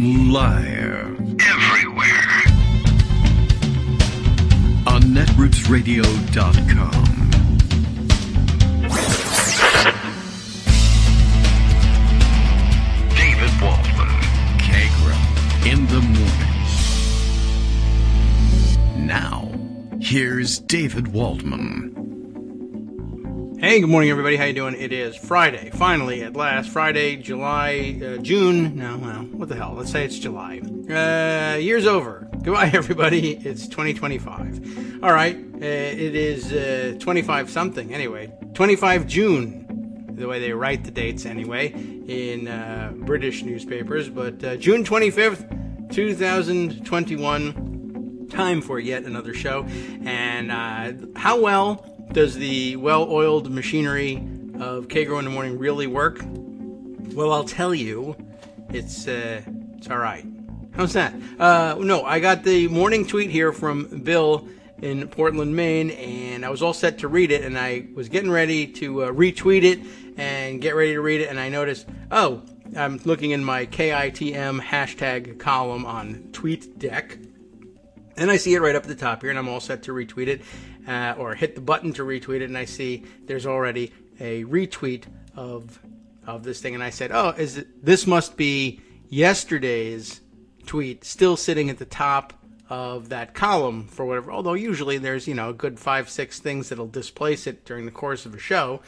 Live. Everywhere. On netrootsradio.com. David Waldman. Kagro. In the morning. Now, here's David Waldman. Hey, good morning, everybody. How you doing? It is Friday, finally, at last. Friday, June. No, well, what the hell? Let's say it's July. Year's over. Goodbye, everybody. It's 2025. All right, it is 25-something. Anyway, 25 June, the way they write the dates anyway, in British newspapers. But June 25th, 2021, time for yet another show. And how well does the well-oiled machinery of Kagro in the Morning really work? Well, I'll tell you, it's all right. How's that? No, I got the morning tweet here from Bill in Portland, Maine, and I was all set to read it, and I was getting ready to retweet it and get ready to read it, and I noticed, I'm looking in my KITM hashtag column on TweetDeck, and I see it right up at the top here, and I'm all set to retweet it, or hit the button to retweet it, and I see there's already a retweet of this thing, and I said, this must be yesterday's tweet, still sitting at the top of that column for whatever, although usually there's, a good 5-6 things that'll displace it during the course of a show,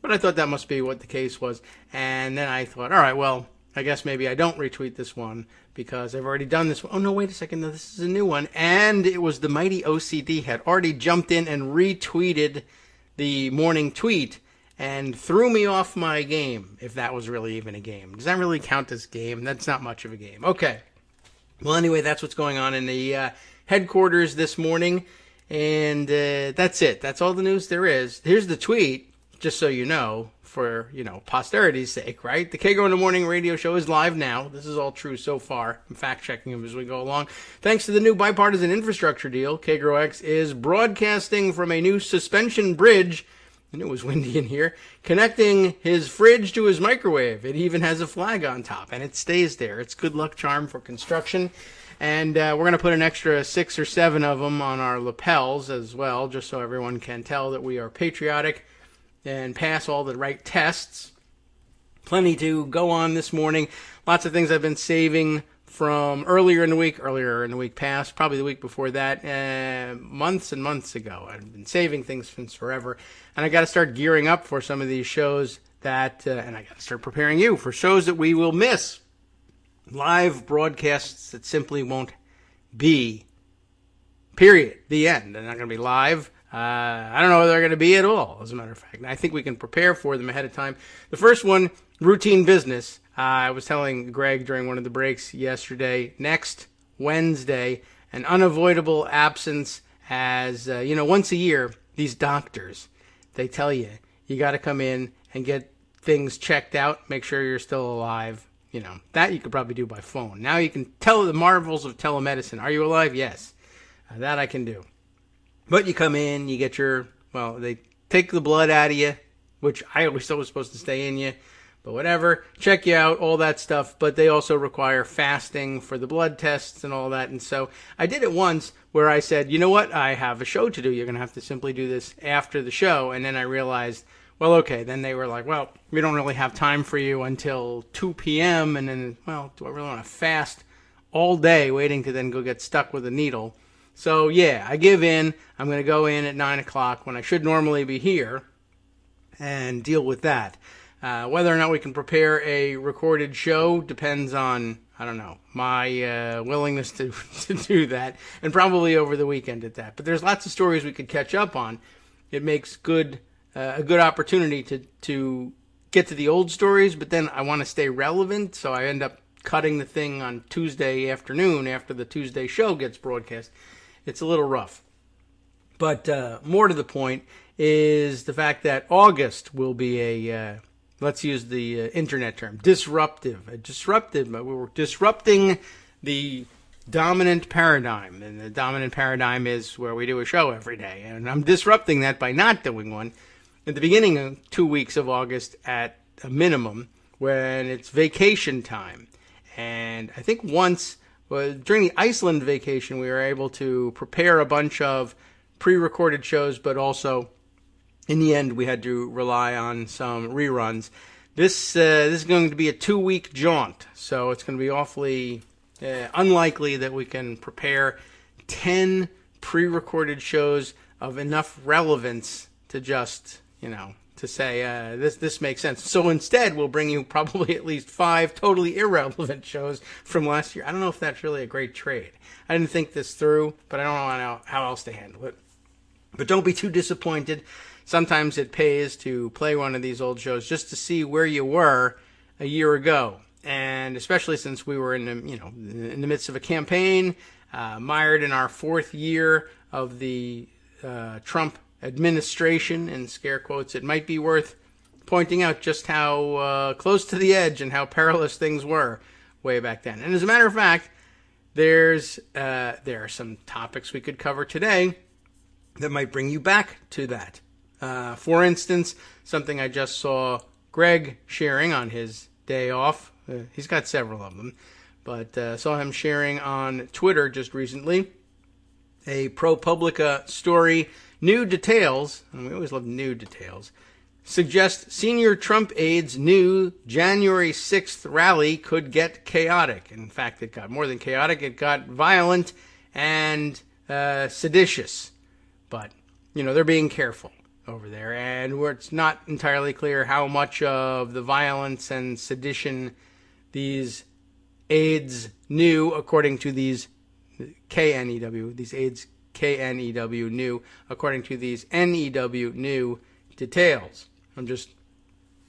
but I thought that must be what the case was, and then I thought, all right, well, I guess maybe I don't retweet this one because I've already done this one. Oh, no, wait a second. No, this is a new one. And it was the mighty OCD had already jumped in and retweeted the morning tweet and threw me off my game, if that was really even a game. Does that really count as game? That's not much of a game. Okay. Well, anyway, that's what's going on in the headquarters this morning. And that's it. That's all the news there is. Here's the tweet, just so you know. For, posterity's sake, right? The Kagro in the Morning radio show is live now. This is all true so far. I'm fact-checking them as we go along. Thanks to the new bipartisan infrastructure deal, Kagro X is broadcasting from a new suspension bridge. I knew it was windy in here. Connecting his fridge to his microwave. It even has a flag on top, and it stays there. It's good luck charm for construction. And we're going to put an extra 6 or 7 of them on our lapels as well, just so everyone can tell that we are patriotic and pass all the right tests. Plenty to go on this morning. Lots of things I've been saving from earlier in the week past, probably the week before that, months and months ago. I've been saving things since forever, and I got to start gearing up for some of these shows that, and I got to start preparing you for shows that we will miss. Live broadcasts that simply won't be, period, the end. They're not going to be live. I don't know whether they're going to be at all, as a matter of fact. And I think we can prepare for them ahead of time. The first one, routine business. I was telling Greg during one of the breaks yesterday, next Wednesday, an unavoidable absence as, once a year, these doctors, they tell you, you got to come in and get things checked out, make sure you're still alive. That you could probably do by phone. Now you can tell the marvels of telemedicine. Are you alive? Yes. That I can do. But you come in, you get they take the blood out of you, which I always thought was supposed to stay in you, but whatever, check you out, all that stuff, but they also require fasting for the blood tests and all that, and so I did it once where I said, you know what, I have a show to do, you're going to have to simply do this after the show, and then I realized, well, okay, then they were like, well, we don't really have time for you until 2 p.m., and then, well, do I really want to fast all day waiting to then go get stuck with a needle? So, yeah, I give in. I'm going to go in at 9 o'clock when I should normally be here and deal with that. Whether or not we can prepare a recorded show depends on, I don't know, my willingness to do that, and probably over the weekend at that. But there's lots of stories we could catch up on. It makes a good opportunity to get to the old stories, but then I want to stay relevant, so I end up cutting the thing on Tuesday afternoon after the Tuesday show gets broadcast. It's a little rough. But more to the point is the fact that August will be let's use the internet term, disruptive. We're disrupting the dominant paradigm. And the dominant paradigm is where we do a show every day. And I'm disrupting that by not doing one at the beginning of 2 weeks of August at a minimum when it's vacation time. And I think once, during the Iceland vacation, we were able to prepare a bunch of pre-recorded shows, but also, in the end, we had to rely on some reruns. This is going to be a 2-week jaunt, so it's going to be awfully unlikely that we can prepare 10 pre-recorded shows of enough relevance to just, to say this makes sense. So instead, we'll bring you probably at least 5 totally irrelevant shows from last year. I don't know if that's really a great trade. I didn't think this through, but I don't know how else to handle it. But don't be too disappointed. Sometimes it pays to play one of these old shows just to see where you were a year ago. And especially since we were in the midst of a campaign, mired in our 4th year of the Trump administration, in scare quotes, it might be worth pointing out just how close to the edge and how perilous things were way back then. And as a matter of fact, there are some topics we could cover today that might bring you back to that. For instance, something I just saw Greg sharing on his day off. He's got several of them, but saw him sharing on Twitter just recently a ProPublica story. New details, and we always love new details, suggest senior Trump aides knew January 6th rally could get chaotic. In fact, it got more than chaotic. It got violent and seditious. But, they're being careful over there, and where it's not entirely clear how much of the violence and sedition these aides knew, according to these KNEW, these aides KNEW knew, according to these NEW knew details. I'm just,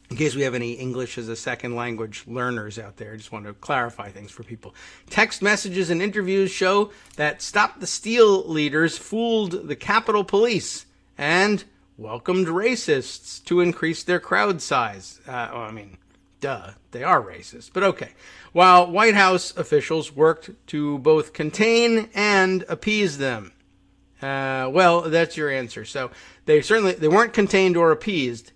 in case we have any English as a second language learners out there, I just want to clarify things for people. Text messages and interviews show that Stop the Steal leaders fooled the Capitol Police and welcomed racists to increase their crowd size. They are racist, but okay. While White House officials worked to both contain and appease them. Well, that's your answer. So they weren't contained or appeased.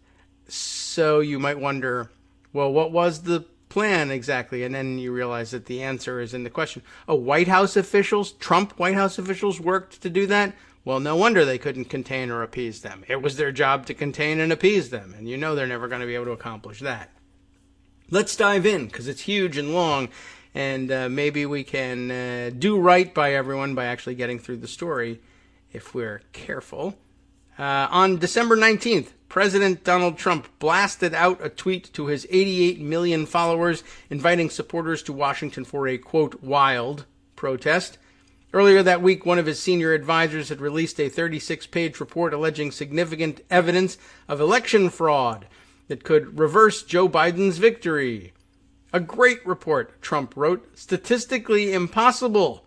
So you might wonder, well, what was the plan exactly? And then you realize that the answer is in the question. Trump White House officials worked to do that? Well, no wonder they couldn't contain or appease them. It was their job to contain and appease them. And they're never going to be able to accomplish that. Let's dive in, because it's huge and long, and maybe we can do right by everyone by actually getting through the story if we're careful. On December 19th, President Donald Trump blasted out a tweet to his 88 million followers, inviting supporters to Washington for a, quote, wild protest. Earlier that week, one of his senior advisors had released a 36-page report alleging significant evidence of election fraud that could reverse Joe Biden's victory. A great report, Trump wrote. Statistically impossible.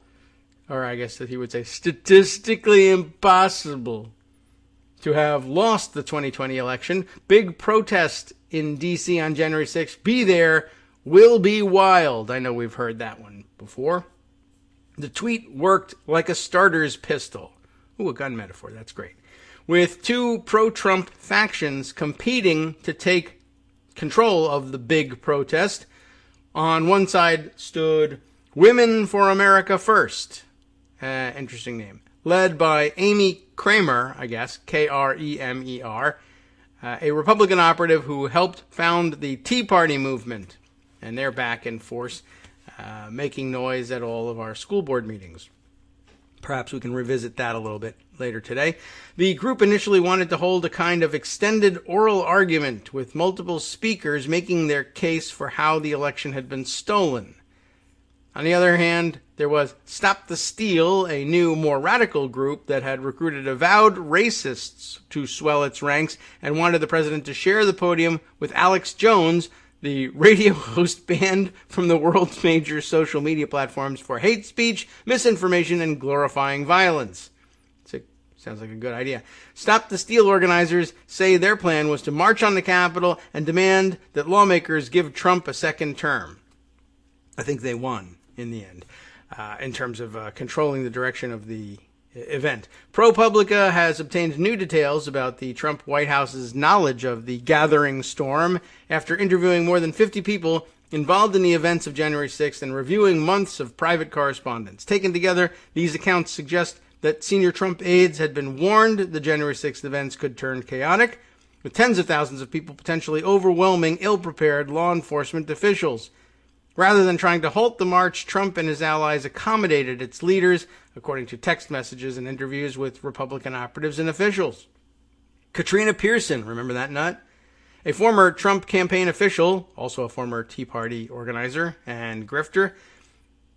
Or I guess that he would say statistically impossible to have lost the 2020 election. Big protest in D.C. on January 6th. Be there. Will be wild. I know we've heard that one before. The tweet worked like a starter's pistol. Ooh, a gun metaphor. That's great. With 2 pro-Trump factions competing to take control of the big protest. On one side stood Women for America First. Interesting name. Led by Amy Kramer, I guess, Kremer, a Republican operative who helped found the Tea Party movement. And they're back in force, making noise at all of our school board meetings. Perhaps we can revisit that a little bit later today. The group initially wanted to hold a kind of extended oral argument with multiple speakers making their case for how the election had been stolen. On the other hand, there was Stop the Steal, a new, more radical group that had recruited avowed racists to swell its ranks and wanted the president to share the podium with Alex Jones, the radio host banned from the world's major social media platforms for hate speech, misinformation, and glorifying violence. Sounds like a good idea. Stop the Steal organizers say their plan was to march on the Capitol and demand that lawmakers give Trump a second term. I think they won in the end, in terms of controlling the direction of the event. ProPublica has obtained new details about the Trump White House's knowledge of the gathering storm after interviewing more than 50 people involved in the events of January 6th and reviewing months of private correspondence. Taken together, these accounts suggest that senior Trump aides had been warned the January 6th events could turn chaotic, with tens of thousands of people potentially overwhelming ill-prepared law enforcement officials. Rather than trying to halt the march, Trump and his allies accommodated its leaders, according to text messages and interviews with Republican operatives and officials. Katrina Pearson, remember that nut? A former Trump campaign official, also a former Tea Party organizer and grifter,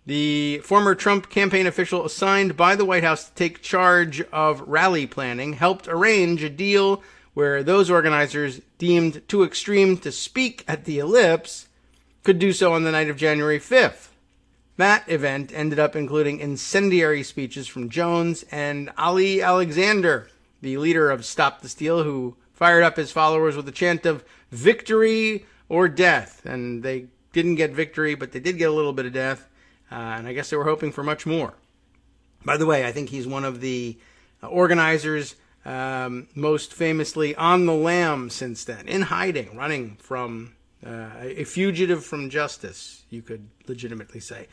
the former Trump campaign official assigned by the White House to take charge of rally planning, helped arrange a deal where those organizers deemed too extreme to speak at the Ellipse could do so on the night of January 5th. That event ended up including incendiary speeches from Jones and Ali Alexander, the leader of Stop the Steal, who fired up his followers with a chant of victory or death. And they didn't get victory, but they did get a little bit of death. And I guess they were hoping for much more. By the way, I think he's one of the organizers most famously on the lam since then, in hiding, running from a fugitive from justice, you could legitimately say.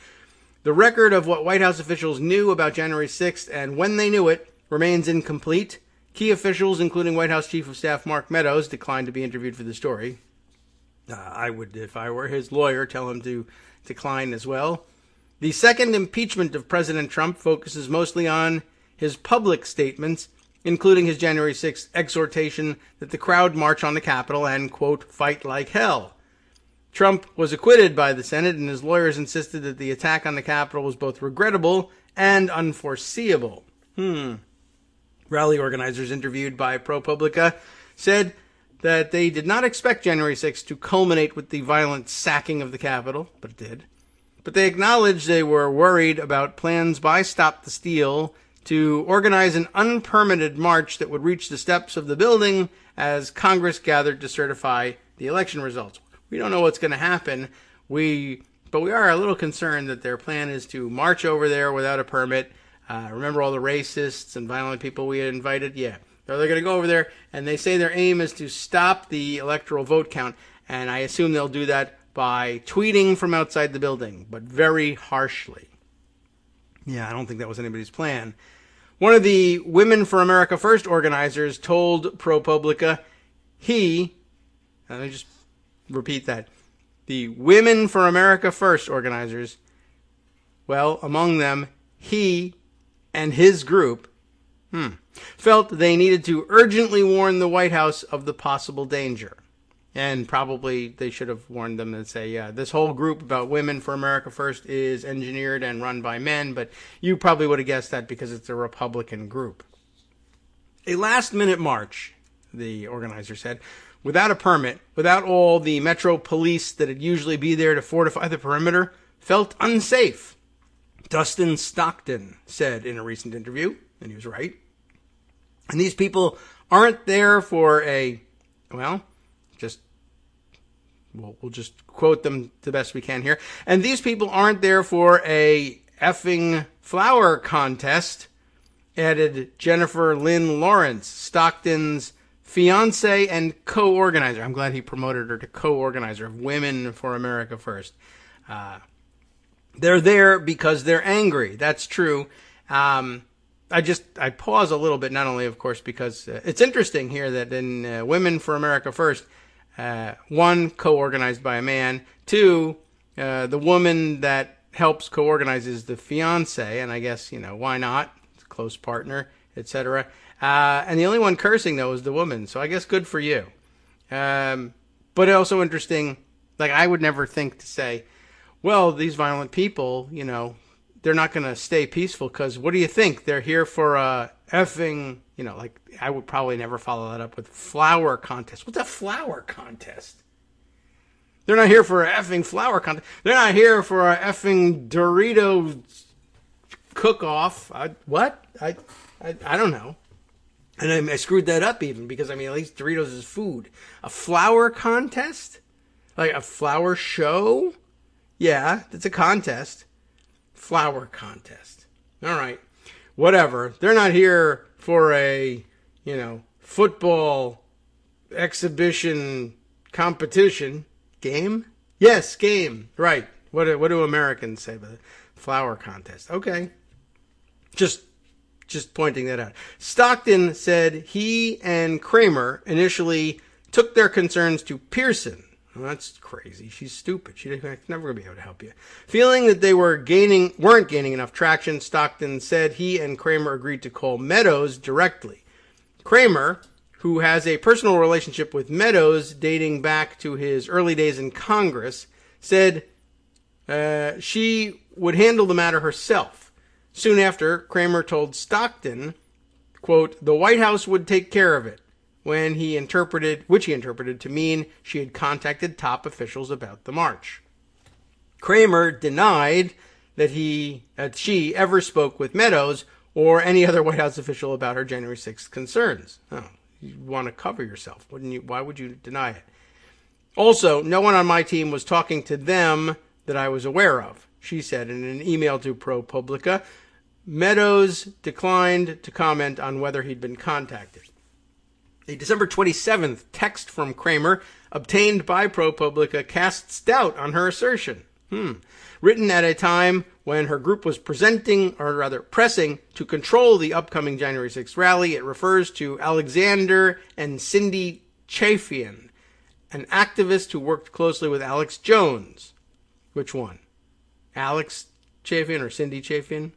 The record of what White House officials knew about January 6th and when they knew it remains incomplete. Key officials, including White House Chief of Staff Mark Meadows, declined to be interviewed for the story. I would, if I were his lawyer, tell him to decline as well. The second impeachment of President Trump focuses mostly on his public statements, including his January 6th exhortation that the crowd march on the Capitol and, quote, fight like hell. Trump was acquitted by the Senate, and his lawyers insisted that the attack on the Capitol was both regrettable and unforeseeable. Rally organizers interviewed by ProPublica said that they did not expect January 6th to culminate with the violent sacking of the Capitol, but it did. But they acknowledged they were worried about plans by Stop the Steal to organize an unpermitted march that would reach the steps of the building as Congress gathered to certify the election results. We don't know what's going to happen, but we are a little concerned that their plan is to march over there without a permit. Remember all the racists and violent people we had invited? Yeah. So they're going to go over there, and they say their aim is to stop the electoral vote count, and I assume they'll do that by tweeting from outside the building, but very harshly. Yeah, I don't think that was anybody's plan. One of the Women for America First organizers told ProPublica let me just repeat that. The Women for America First organizers, well, among them, he and his group, felt they needed to urgently warn the White House of the possible danger. And probably they should have warned them and say, yeah, this whole group about Women for America First is engineered and run by men, but you probably would have guessed that because it's a Republican group. A last-minute march, the organizer said, without a permit, without all the Metro police that'd usually be there to fortify the perimeter, felt unsafe. Dustin Stockton said in a recent interview, and he was right. And these people aren't there for we'll just quote them the best we can here. And these people aren't there for a effing flower contest, added Jennifer Lynn Lawrence, Stockton's fiance and co-organizer. I'm glad he promoted her to co-organizer of Women for America First. They're there because they're angry. That's true. I pause a little bit, not only, of course, because it's interesting here that in Women for America First, one, co-organized by a man. Two, the woman that helps co-organize is the fiance, and I guess, why not? It's a close partner, etc. And the only one cursing, though, is the woman, so I guess good for you. But also interesting, I would never think to say, well, these violent people, they're not going to stay peaceful because what do you think? They're here for a effing, I would probably never follow that up with flower contest. What's a flower contest? They're not here for a effing flower contest. They're not here for a effing Dorito cook-off. What? I don't know. And I screwed that up even because, at least Doritos is food. A flower contest? Like a flower show? Yeah, it's a contest. Flower contest. All right. whatever. They're not here for a, football exhibition competition. Game? Yes, game. Right. What do Americans say about the flower contest? Okay. Just pointing that out. Stockton said he and Kramer initially took their concerns to Pearson. Well, that's crazy. She's stupid. She's never going to be able to help you. Feeling that they weren't gaining enough traction, Stockton said he and Kramer agreed to call Meadows directly. Kramer, who has a personal relationship with Meadows dating back to his early days in Congress, said she would handle the matter herself. Soon after, Kramer told Stockton, quote, the White House would take care of it, which he interpreted to mean she had contacted top officials about the march. Kramer denied that she ever spoke with Meadows or any other White House official about her January 6th concerns. Oh, you want to cover yourself, wouldn't you? Why would you deny it? Also, no one on my team was talking to them that I was aware of, she said in an email to ProPublica. Meadows declined to comment on whether he'd been contacted. A December 27th text from Kramer, obtained by ProPublica, casts doubt on her assertion. Written at a time when her group was pressing to control the upcoming January 6th rally, it refers to Alexander and Cindy Chafin, an activist who worked closely with Alex Jones. Which one? Alex Chafin or Cindy Chafin?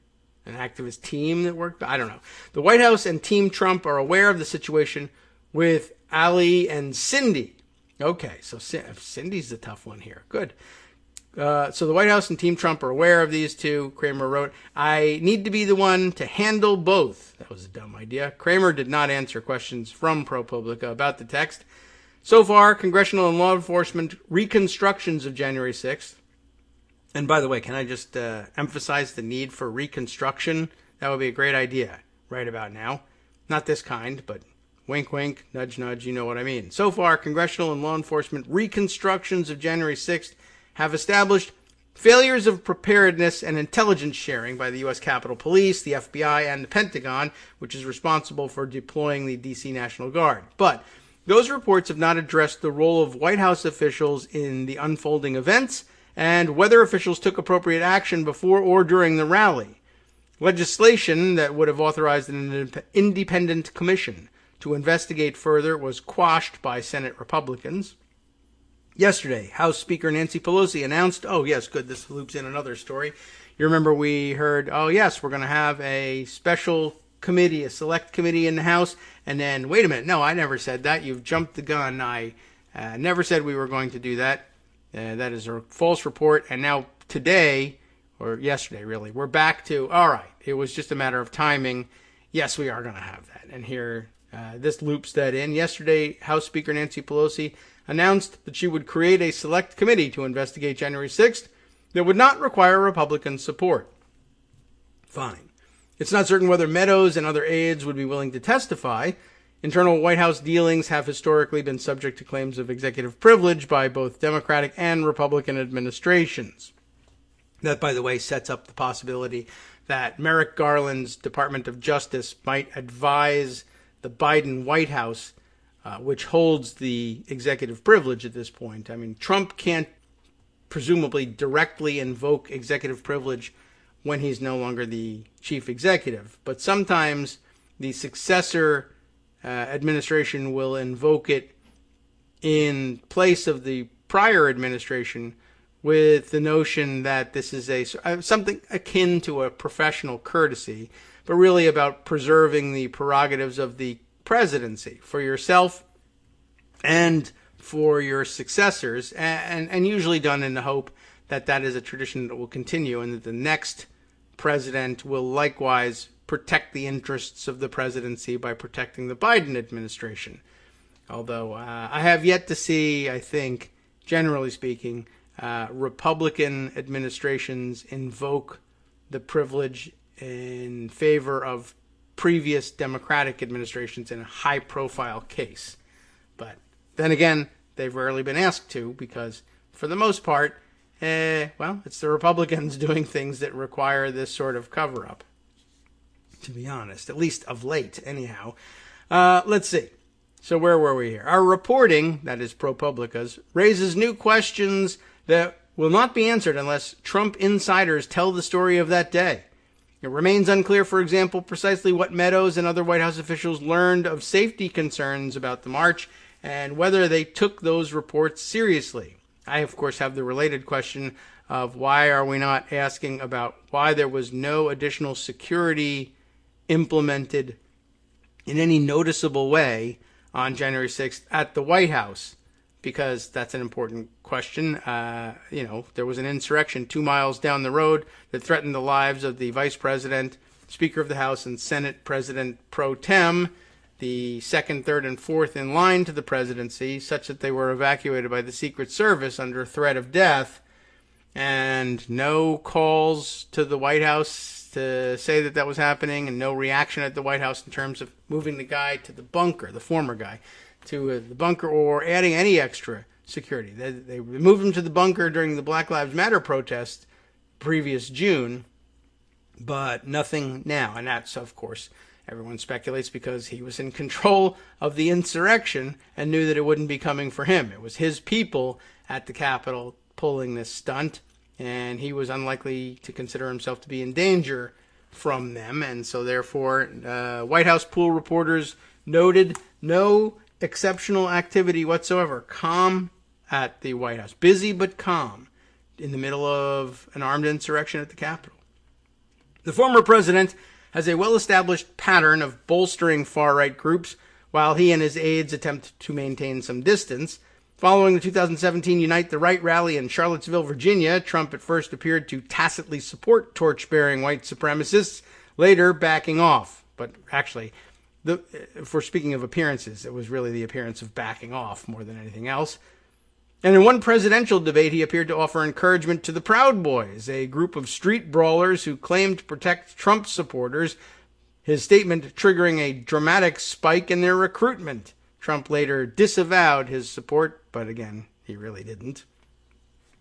An activist team that worked? I don't know. The White House and Team Trump are aware of the situation with Ali and Cindy. Okay, so Cindy's the tough one here. Good. So the White House and Team Trump are aware of these two. Kramer wrote, I need to be the one to handle both. That was a dumb idea. Kramer did not answer questions from ProPublica about the text. So far, congressional and law enforcement reconstructions of January 6th. And by the way, can I just emphasize the need for reconstruction? That would be a great idea right about now. Not this kind, but wink, wink, nudge, nudge, you know what I mean. So far, congressional and law enforcement reconstructions of January 6th have established failures of preparedness and intelligence sharing by the U.S. Capitol Police, the FBI, and the Pentagon, which is responsible for deploying the D.C. National Guard. But those reports have not addressed the role of White House officials in the unfolding events and whether officials took appropriate action before or during the rally. Legislation that would have authorized an independent commission to investigate further was quashed by Senate Republicans. Yesterday, House Speaker Nancy Pelosi announced, oh yes, good, this loops in another story. You remember we heard, oh yes, we're going to have a special committee, a select committee in the House, and then, wait a minute, no, I never said that. You've jumped the gun. I never said we were going to do that. That is a false report. And now today, or yesterday really, we're back to, all right, it was just a matter of timing. Yes, we are going to have that. And here, this loops that in. Yesterday, House Speaker Nancy Pelosi announced that she would create a select committee to investigate January 6th that would not require Republican support. Fine. It's not certain whether Meadows and other aides would be willing to testify. Internal White House dealings have historically been subject to claims of executive privilege by both Democratic and Republican administrations. That, by the way, sets up the possibility that Merrick Garland's Department of Justice might advise the Biden White House, which holds the executive privilege at this point. I mean, Trump can't presumably directly invoke executive privilege when he's no longer the chief executive, but sometimes the successor administration will invoke it in place of the prior administration with the notion that this is something akin to a professional courtesy, but really about preserving the prerogatives of the presidency for yourself and for your successors, and usually done in the hope that that is a tradition that will continue and that the next president will likewise protect the interests of the presidency by protecting the Biden administration. Although I have yet to see, I think, generally speaking, Republican administrations invoke the privilege in favor of previous Democratic administrations in a high-profile case. But then again, they've rarely been asked to because, for the most part, it's the Republicans doing things that require this sort of cover-up. to be honest, at least of late, anyhow. Let's see. So where were we here? Our reporting, that is ProPublica's, raises new questions that will not be answered unless Trump insiders tell the story of that day. It remains unclear, for example, precisely what Meadows and other White House officials learned of safety concerns about the march and whether they took those reports seriously. I, of course, have the related question of why are we not asking about why there was no additional security implemented in any noticeable way on January 6th at the White House, because that's an important question. There was an insurrection 2 miles down the road that threatened the lives of the Vice President, Speaker of the House, and Senate President pro tem, the second, third, and fourth in line to the presidency, such that they were evacuated by the Secret Service under threat of death, and no calls to the White House to say that that was happening, and no reaction at the White House in terms of moving the guy to the bunker, the former guy, to the bunker, or adding any extra security. They moved him to the bunker during the Black Lives Matter protest previous June, but nothing now. And that's, of course, everyone speculates because he was in control of the insurrection and knew that it wouldn't be coming for him. It was his people at the Capitol pulling this stunt, and he was unlikely to consider himself to be in danger from them. And so therefore, White House pool reporters noted no exceptional activity whatsoever. Calm at the White House. Busy but calm in the middle of an armed insurrection at the Capitol. The former president has a well-established pattern of bolstering far-right groups while he and his aides attempt to maintain some distance. Following the 2017 Unite the Right rally in Charlottesville, Virginia, Trump at first appeared to tacitly support torch-bearing white supremacists, later backing off. But actually, if we're speaking of appearances, it was really the appearance of backing off more than anything else. And in one presidential debate, he appeared to offer encouragement to the Proud Boys, a group of street brawlers who claimed to protect Trump supporters, his statement triggering a dramatic spike in their recruitment. Trump later disavowed his support, but again, he really didn't.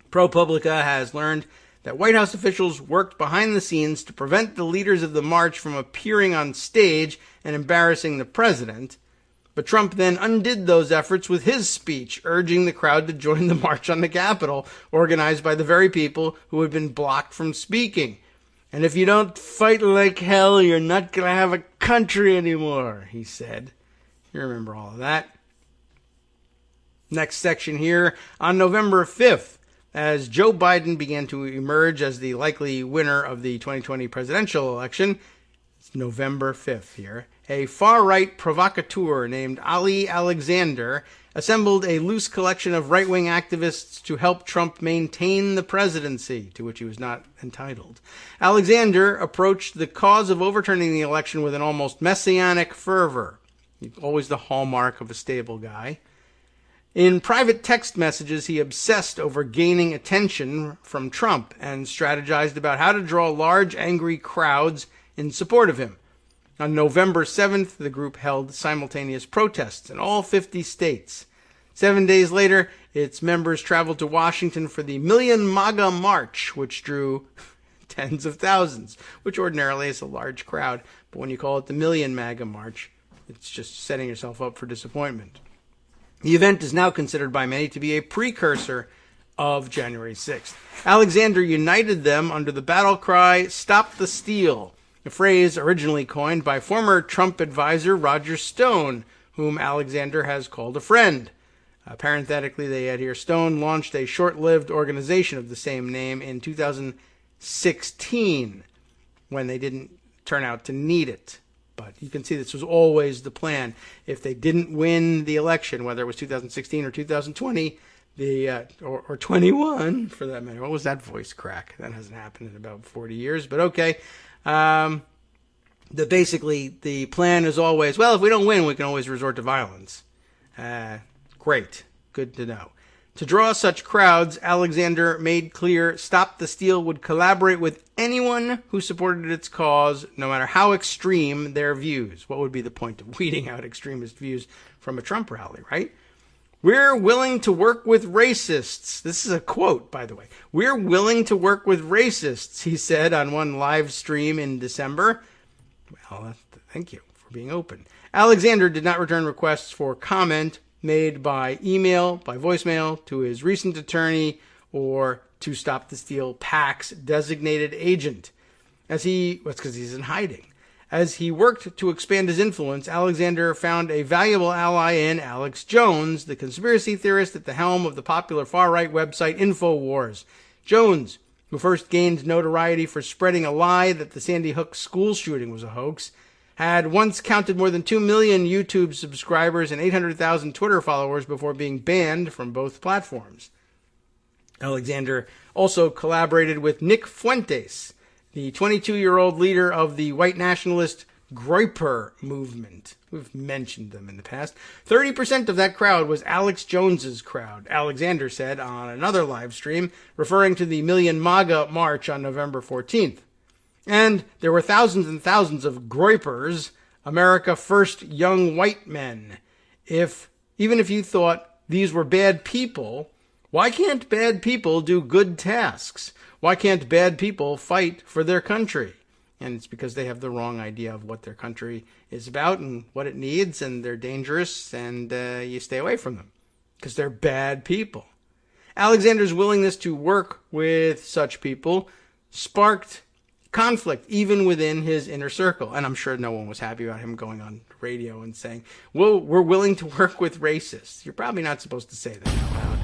ProPublica has learned that White House officials worked behind the scenes to prevent the leaders of the march from appearing on stage and embarrassing the president. But Trump then undid those efforts with his speech, urging the crowd to join the March on the Capitol, organized by the very people who had been blocked from speaking. And if you don't fight like hell, you're not going to have a country anymore, he said. You remember all of that. Next section here. On November 5th, as Joe Biden began to emerge as the likely winner of the 2020 presidential election, it's November 5th here, a far-right provocateur named Ali Alexander assembled a loose collection of right-wing activists to help Trump maintain the presidency, to which he was not entitled. Alexander approached the cause of overturning the election with an almost messianic fervor, always the hallmark of a stable guy. In private text messages, he obsessed over gaining attention from Trump and strategized about how to draw large, angry crowds in support of him. On November 7th, the group held simultaneous protests in all 50 states. 7 days later, its members traveled to Washington for the Million MAGA March, which drew tens of thousands, which ordinarily is a large crowd. But when you call it the Million MAGA March, it's just setting yourself up for disappointment. The event is now considered by many to be a precursor of January 6th. Alexander united them under the battle cry, "Stop the Steal," a phrase originally coined by former Trump advisor Roger Stone, whom Alexander has called a friend. Parenthetically, they add here, Stone launched a short-lived organization of the same name in 2016, when they didn't turn out to need it. But you can see this was always the plan. If they didn't win the election, whether it was 2016 or 2020, or 21 for that matter. What was that voice crack? That hasn't happened in about 40 years, but okay. Basically, the plan is always, well, if we don't win, we can always resort to violence. Great. Good to know. To draw such crowds, Alexander made clear Stop the Steal would collaborate with anyone who supported its cause, no matter how extreme their views. What would be the point of weeding out extremist views from a Trump rally, right? We're willing to work with racists. This is a quote, by the way. We're willing to work with racists, he said on one live stream in December. Well, thank you for being open. Alexander did not return requests for comment made by email, by voicemail, to his recent attorney, or to Stop the Steal PAC's designated agent. That's because he's in hiding. As he worked to expand his influence, Alexander found a valuable ally in Alex Jones, the conspiracy theorist at the helm of the popular far-right website InfoWars. Jones, who first gained notoriety for spreading a lie that the Sandy Hook school shooting was a hoax, had once counted more than 2 million YouTube subscribers and 800,000 Twitter followers before being banned from both platforms. Alexander also collaborated with Nick Fuentes, the 22-year-old leader of the white nationalist Groyper movement. We've mentioned them in the past. 30% of that crowd was Alex Jones's crowd, Alexander said on another live stream, referring to the Million MAGA march on November 14th. And there were thousands and thousands of Groypers, America First young white men. Even if you thought these were bad people, why can't bad people do good tasks? Why can't bad people fight for their country? And it's because they have the wrong idea of what their country is about and what it needs, and they're dangerous, and you stay away from them because they're bad people. Alexander's willingness to work with such people sparked conflict even within his inner circle. And I'm sure no one was happy about him going on radio and saying, well, we're willing to work with racists. You're probably not supposed to say that out loud.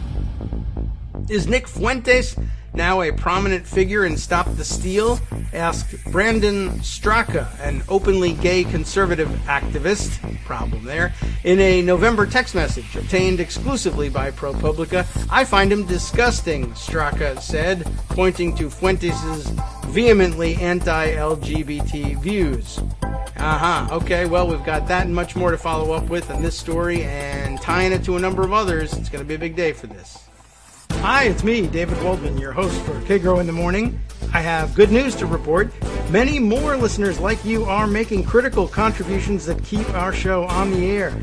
Is Nick Fuentes now a prominent figure in Stop the Steal? Asked Brandon Straka, an openly gay conservative activist, problem there, in a November text message obtained exclusively by ProPublica. I find him disgusting, Straka said, pointing to Fuentes' vehemently anti-LGBT views. Okay, well, we've got that and much more to follow up with in this story, and tying it to a number of others. It's going to be a big day for this. Hi, it's me, David Waldman, your host for K-Grow in the Morning. I have good news to report. Many more listeners like you are making critical contributions that keep our show on the air.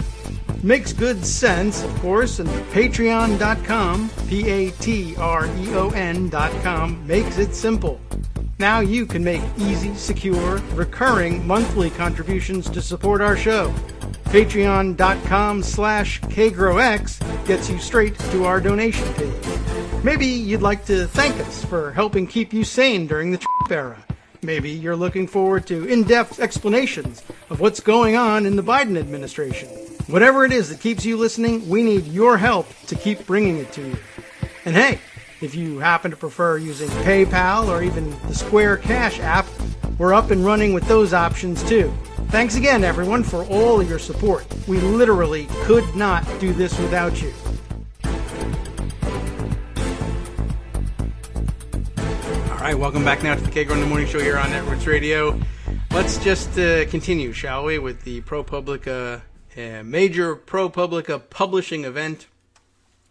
Makes good sense, of course, and patreon.com, Patreon.com, makes it simple. Now you can make easy, secure, recurring monthly contributions to support our show. Patreon.com/KGrowX gets you straight to our donation page. Maybe you'd like to thank us for helping keep you sane during the Trump era. Maybe you're looking forward to in-depth explanations of what's going on in the Biden administration. Whatever it is that keeps you listening, we need your help to keep bringing it to you. And hey, if you happen to prefer using PayPal or even the Square Cash app, we're up and running with those options too. Thanks again, everyone, for all of your support. We literally could not do this without you. All right, welcome back now to the K-Grow in the Morning Show here on Networks Radio. Let's just continue, shall we, with the ProPublica, major ProPublica publishing event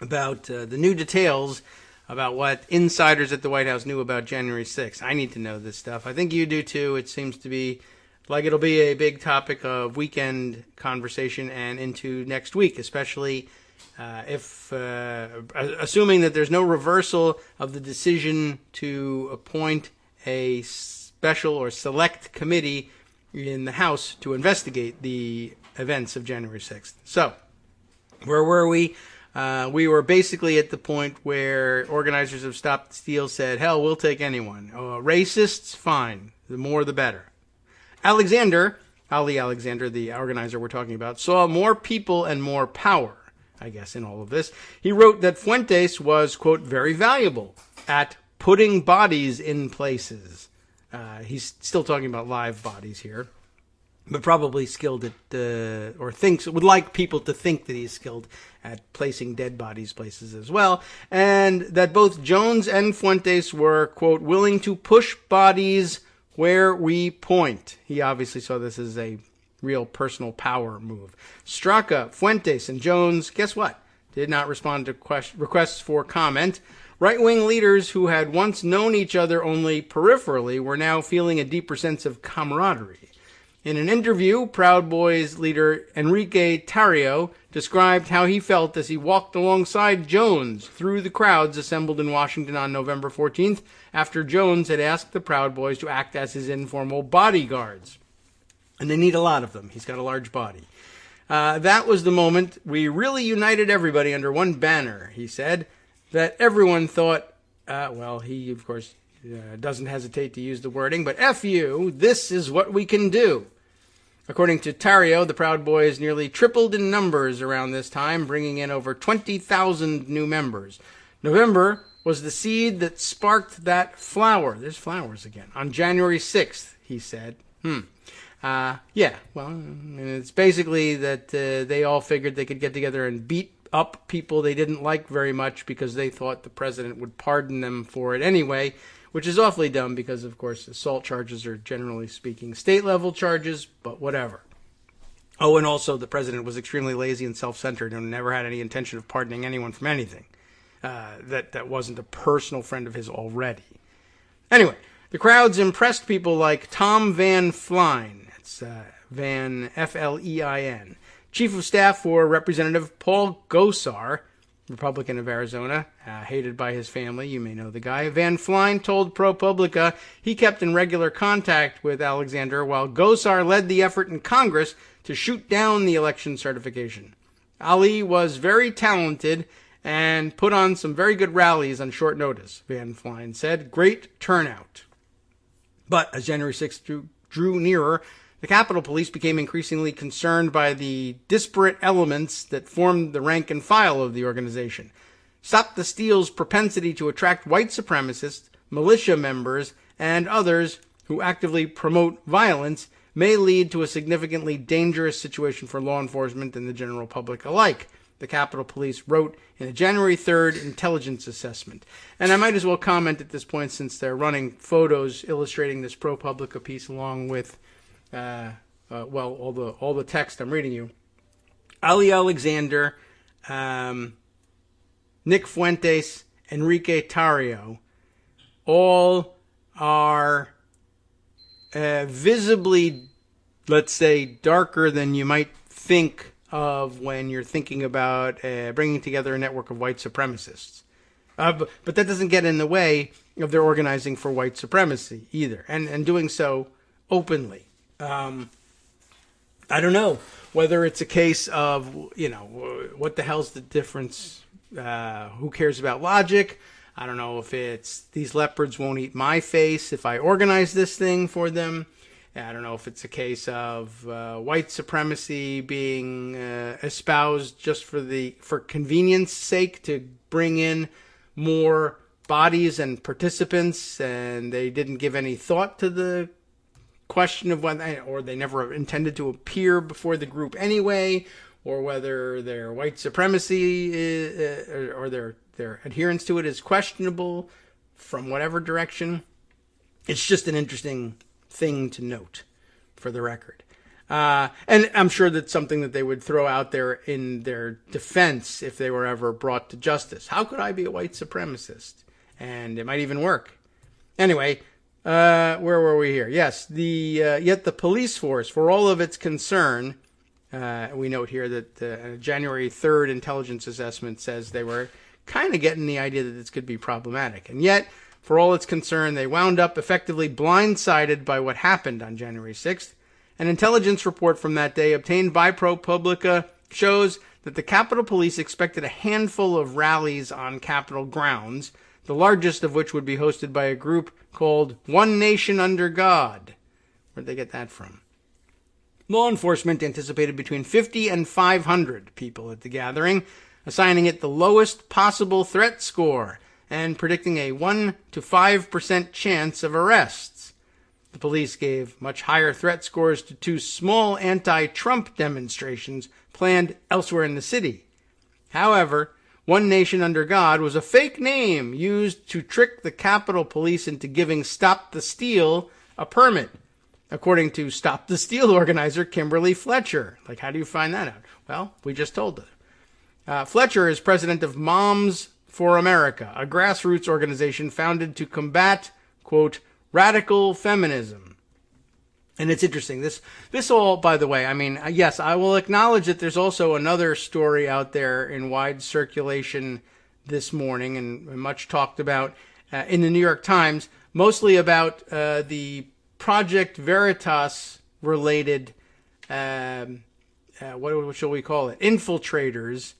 about the new details about what insiders at the White House knew about January 6th. I need to know this stuff. I think you do too. It seems to be like it'll be a big topic of weekend conversation and into next week, especially if assuming that there's no reversal of the decision to appoint a special or select committee in the House to investigate the events of January 6th. So, where were we? We were basically at the point where organizers of Stop the Steal said, hell, we'll take anyone. Racists, fine. The more the better. Ali Alexander, the organizer we're talking about, saw more people and more power, I guess, in all of this. He wrote that Fuentes was, quote, very valuable at putting bodies in places. He's still talking about live bodies here, but probably skilled at, would like people to think that he's skilled at placing dead bodies places as well, and that both Jones and Fuentes were, quote, willing to push bodies where we point. He obviously saw this as a real personal power move. Straka, Fuentes, and Jones, guess what? Did not respond to requests for comment. Right-wing leaders who had once known each other only peripherally were now feeling a deeper sense of camaraderie. In an interview, Proud Boys leader Enrique Tarrio described how he felt as he walked alongside Jones through the crowds assembled in Washington on November 14th after Jones had asked the Proud Boys to act as his informal bodyguards. And they need a lot of them. He's got a large body. That was the moment we really united everybody under one banner, he said, that everyone thought, he, of course, doesn't hesitate to use the wording, but F you, this is what we can do. According to Tario, the Proud Boys nearly tripled in numbers around this time, bringing in over 20,000 new members. November was the seed that sparked that flower. There's flowers again. On January 6th, he said. It's basically that they all figured they could get together and beat up people they didn't like very much because they thought the president would pardon them for it anyway, which is awfully dumb because, of course, assault charges are, generally speaking, state-level charges, but whatever. Oh, and also the president was extremely lazy and self-centered and never had any intention of pardoning anyone from anything that wasn't a personal friend of his already. Anyway, the crowds impressed people like Tom Van Flein. It's Van, F-L-E-I-N. Chief of Staff for Representative Paul Gosar, Republican of Arizona, hated by his family. You may know the guy. Van Flein told ProPublica he kept in regular contact with Alexander while Gosar led the effort in Congress to shoot down the election certification. Ali was very talented and put on some very good rallies on short notice, Van Flein said. Great turnout. But as January 6th drew nearer, the Capitol Police became increasingly concerned by the disparate elements that formed the rank and file of the organization. Stop the Steal's propensity to attract white supremacists, militia members, and others who actively promote violence may lead to a significantly dangerous situation for law enforcement and the general public alike, the Capitol Police wrote in a January 3rd intelligence assessment. And I might as well comment at this point, since they're running photos illustrating this ProPublica piece along with all the text I'm reading you. Ali Alexander, Nick Fuentes, Enrique Tario, all are visibly, let's say, darker than you might think of when you're thinking about bringing together a network of white supremacists. But that doesn't get in the way of their organizing for white supremacy either, and doing so openly. I don't know whether it's a case of, what the hell's the difference? Who cares about logic? I don't know if it's these leopards won't eat my face if I organize this thing for them. I don't know if it's a case of white supremacy being espoused just for convenience sake to bring in more bodies and participants, and they didn't give any thought to the question of whether, or they never intended to appear before the group anyway, or whether their white supremacy or their adherence to it is questionable from whatever direction. It's just an interesting thing to note for the record. And I'm sure that's something that they would throw out there in their defense if they were ever brought to justice. How could I be a white supremacist? And it might even work. Anyway, where were we here? Yes, yet the police force, for all of its concern, we note here that the January 3rd intelligence assessment says they were kind of getting the idea that this could be problematic. And yet, for all its concern, they wound up effectively blindsided by what happened on January 6th. An intelligence report from that day obtained by ProPublica shows that the Capitol Police expected a handful of rallies on Capitol grounds, the largest of which would be hosted by a group called One Nation Under God. Where'd they get that from? Law enforcement anticipated between 50 and 500 people at the gathering, assigning it the lowest possible threat score and predicting a 1 to 5% chance of arrests. The police gave much higher threat scores to two small anti-Trump demonstrations planned elsewhere in the city. However, One Nation Under God was a fake name used to trick the Capitol Police into giving Stop the Steal a permit, according to Stop the Steal organizer Kimberly Fletcher. Like, how do you find that out? Well, we just told her. Fletcher is president of Moms for America, a grassroots organization founded to combat, quote, radical feminism. And it's interesting. This all, by the way, I mean, yes, I will acknowledge that there's also another story out there in wide circulation this morning and much talked about in the New York Times, mostly about the Project Veritas related, what shall we call it, infiltrators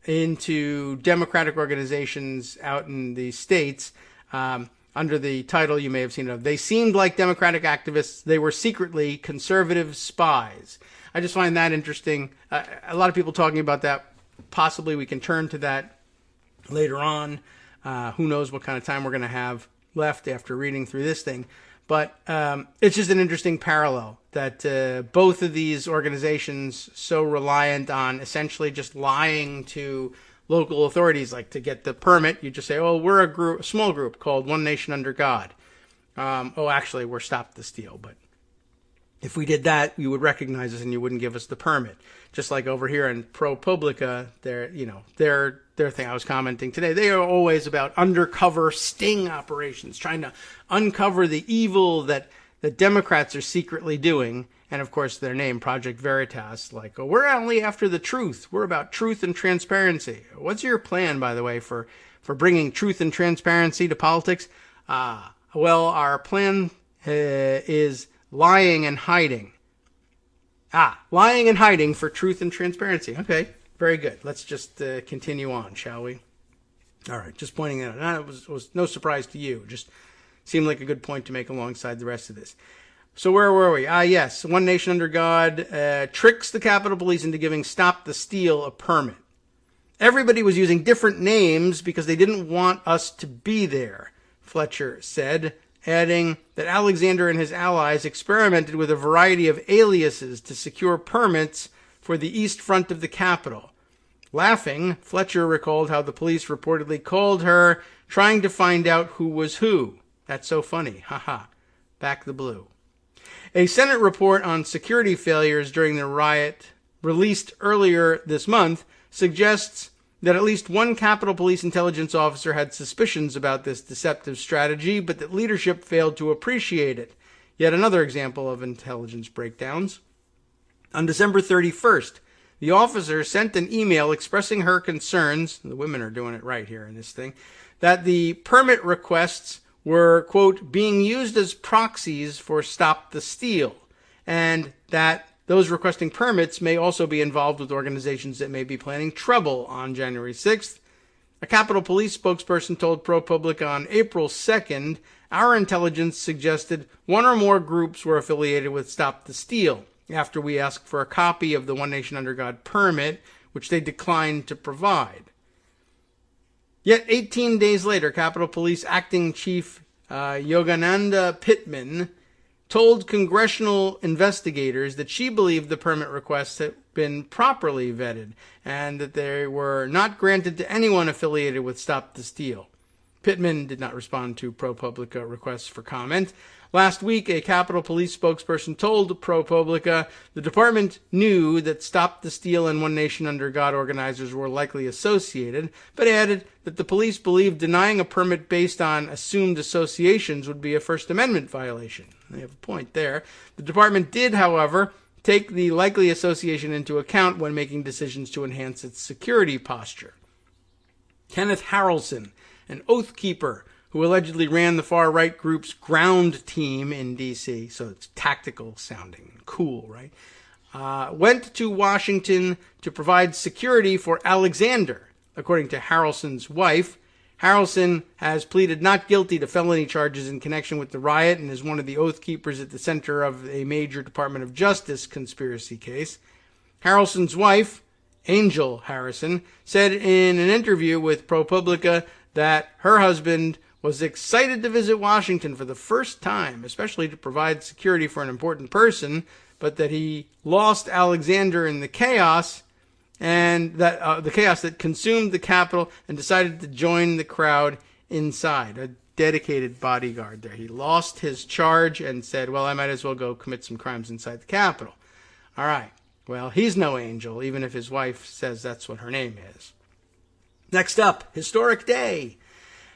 into Democratic organizations out in the states, under the title you may have seen of, "They seemed like Democratic activists. They were secretly conservative spies." I just find that interesting. A lot of people talking about that. Possibly we can turn to that later on. Who knows what kind of time we're going to have left after reading through this thing. But it's just an interesting parallel that both of these organizations, so reliant on essentially just lying to local authorities, like to get the permit, you just say, "Oh, we're a small group called One Nation Under God." Actually, we're Stop the Steal. But if we did that, you would recognize us and you wouldn't give us the permit. Just like over here in ProPublica, their thing I was commenting today, they are always about undercover sting operations, trying to uncover the evil that the Democrats are secretly doing. And of course, their name, Project Veritas, like, "Oh, we're only after the truth. We're about truth and transparency." What's your plan, by the way, for bringing truth and transparency to politics? Well, our plan is lying and hiding. Lying and hiding for truth and transparency. Okay, very good. Let's just continue on, shall we? All right, just pointing that out. It was no surprise to you. Just seemed like a good point to make alongside the rest of this. So where were we? Yes, One Nation Under God tricks the Capitol Police into giving Stop the Steal a permit. Everybody was using different names because they didn't want us to be there, Fletcher said, adding that Alexander and his allies experimented with a variety of aliases to secure permits for the east front of the Capitol. Laughing, Fletcher recalled how the police reportedly called her, trying to find out who was who. That's so funny. Haha. Back the blue. A Senate report on security failures during the riot, released earlier this month, suggests that at least one Capitol Police intelligence officer had suspicions about this deceptive strategy, but that leadership failed to appreciate it. Yet another example of intelligence breakdowns. On December 31st, the officer sent an email expressing her concerns, the women are doing it right here in this thing, that the permit requests were, quote, being used as proxies for Stop the Steal, and that those requesting permits may also be involved with organizations that may be planning trouble on January 6th. A Capitol Police spokesperson told ProPublica on April 2nd, "Our intelligence suggested one or more groups were affiliated with Stop the Steal after we asked for a copy of the One Nation Under God permit, which they declined to provide." Yet 18 days later, Capitol Police Acting Chief Yogananda Pittman told congressional investigators that she believed the permit requests had been properly vetted and that they were not granted to anyone affiliated with Stop the Steal. Pittman did not respond to ProPublica requests for comment. Last week, a Capitol Police spokesperson told ProPublica the department knew that Stop the Steal and One Nation Under God organizers were likely associated, but added that the police believed denying a permit based on assumed associations would be a First Amendment violation. They have a point there. The department did, however, take the likely association into account when making decisions to enhance its security posture. Kenneth Harrelson, an oath keeper who allegedly ran the far-right group's ground team in D.C., so it's tactical sounding, cool, right? Went to Washington to provide security for Alexander, according to Harrelson's wife. Harrelson has pleaded not guilty to felony charges in connection with the riot and is one of the oath keepers at the center of a major Department of Justice conspiracy case. Harrelson's wife, Angel Harrison, said in an interview with ProPublica that her husband was excited to visit Washington for the first time, especially to provide security for an important person, but that he lost Alexander in the chaos, and that the chaos that consumed the Capitol, and decided to join the crowd inside. A dedicated bodyguard there. He lost his charge and said, well, I might as well go commit some crimes inside the Capitol. All right. Well, he's no angel, even if his wife says that's what her name is. Next up, historic day.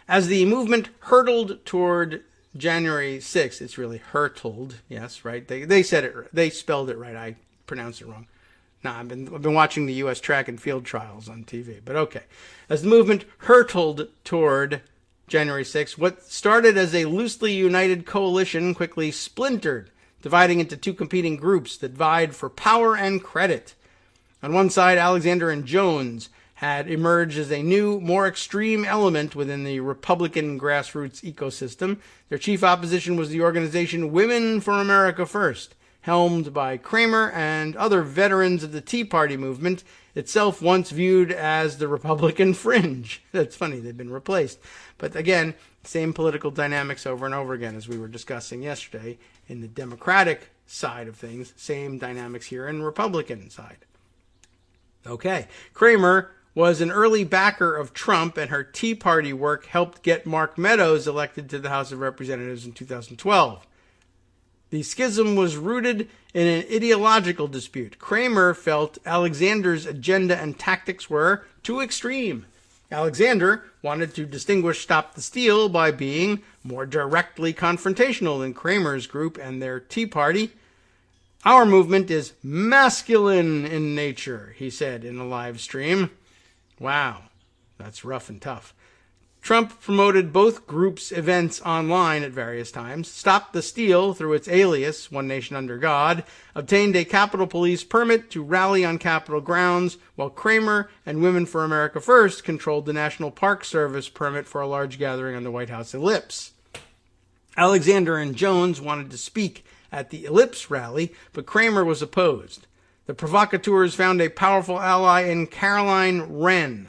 As the movement hurtled toward January 6th, it's really hurtled, yes, right? They said it, they spelled it right. I pronounced it wrong. No, I've been watching the U.S. track and field trials on TV, but okay. As the movement hurtled toward January 6th, what started as a loosely united coalition quickly splintered dividing into two competing groups that vied for power and credit. On one side, Alexander and Jones had emerged as a new, more extreme element within the Republican grassroots ecosystem. Their chief opposition was the organization Women for America First, helmed by Kramer and other veterans of the Tea Party movement, itself once viewed as the Republican fringe. That's funny, they've been replaced. But again, same political dynamics over and over again as we were discussing yesterday in the Democratic side of things, same dynamics here in the Republican side. Okay, Kramer was an early backer of Trump, and her Tea Party work helped get Mark Meadows elected to the House of Representatives in 2012. The schism was rooted in an ideological dispute. Kramer felt Alexander's agenda and tactics were too extreme. Alexander wanted to distinguish Stop the Steal by being more directly confrontational than Kramer's group and their Tea Party. "Our movement is masculine in nature," he said in a live stream. Wow, that's rough and tough. Trump promoted both groups' events online at various times. Stop the Steal, through its alias, One Nation Under God, obtained a Capitol Police permit to rally on Capitol grounds, while Kramer and Women for America First controlled the National Park Service permit for a large gathering on the White House Ellipse. Alexander and Jones wanted to speak at the Ellipse rally, but Kramer was opposed. The provocateurs found a powerful ally in Caroline Wren,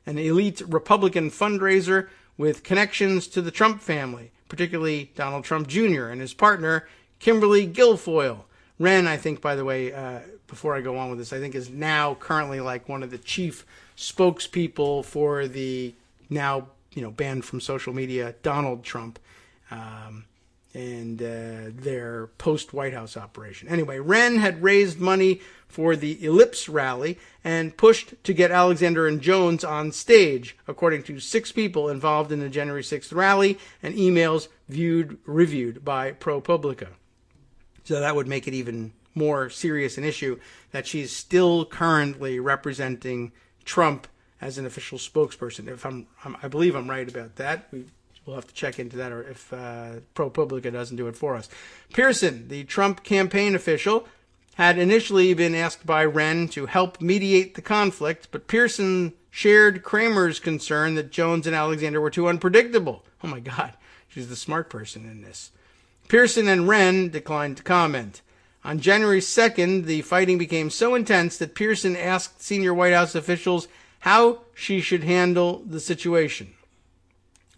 an elite Republican fundraiser with connections to the Trump family, particularly Donald Trump Jr. and his partner, Kimberly Guilfoyle. Wren, I think, by the way, before I go on with this, I think is now currently like one of the chief spokespeople for the now, banned from social media, Donald Trump. And their post-White House operation. Anyway, Wren had raised money for the Ellipse rally and pushed to get Alexander and Jones on stage, according to 6 people involved in the January 6th rally and emails reviewed by ProPublica. So that would make it even more serious an issue that she's still currently representing Trump as an official spokesperson. If I believe I'm right about that. We'll have to check into that, or if ProPublica doesn't do it for us. Pearson, the Trump campaign official, had initially been asked by Wren to help mediate the conflict, but Pearson shared Kramer's concern that Jones and Alexander were too unpredictable. Oh my God, she's the smart person in this. Pearson and Wren declined to comment. On January 2nd, the fighting became so intense that Pearson asked senior White House officials how she should handle the situation,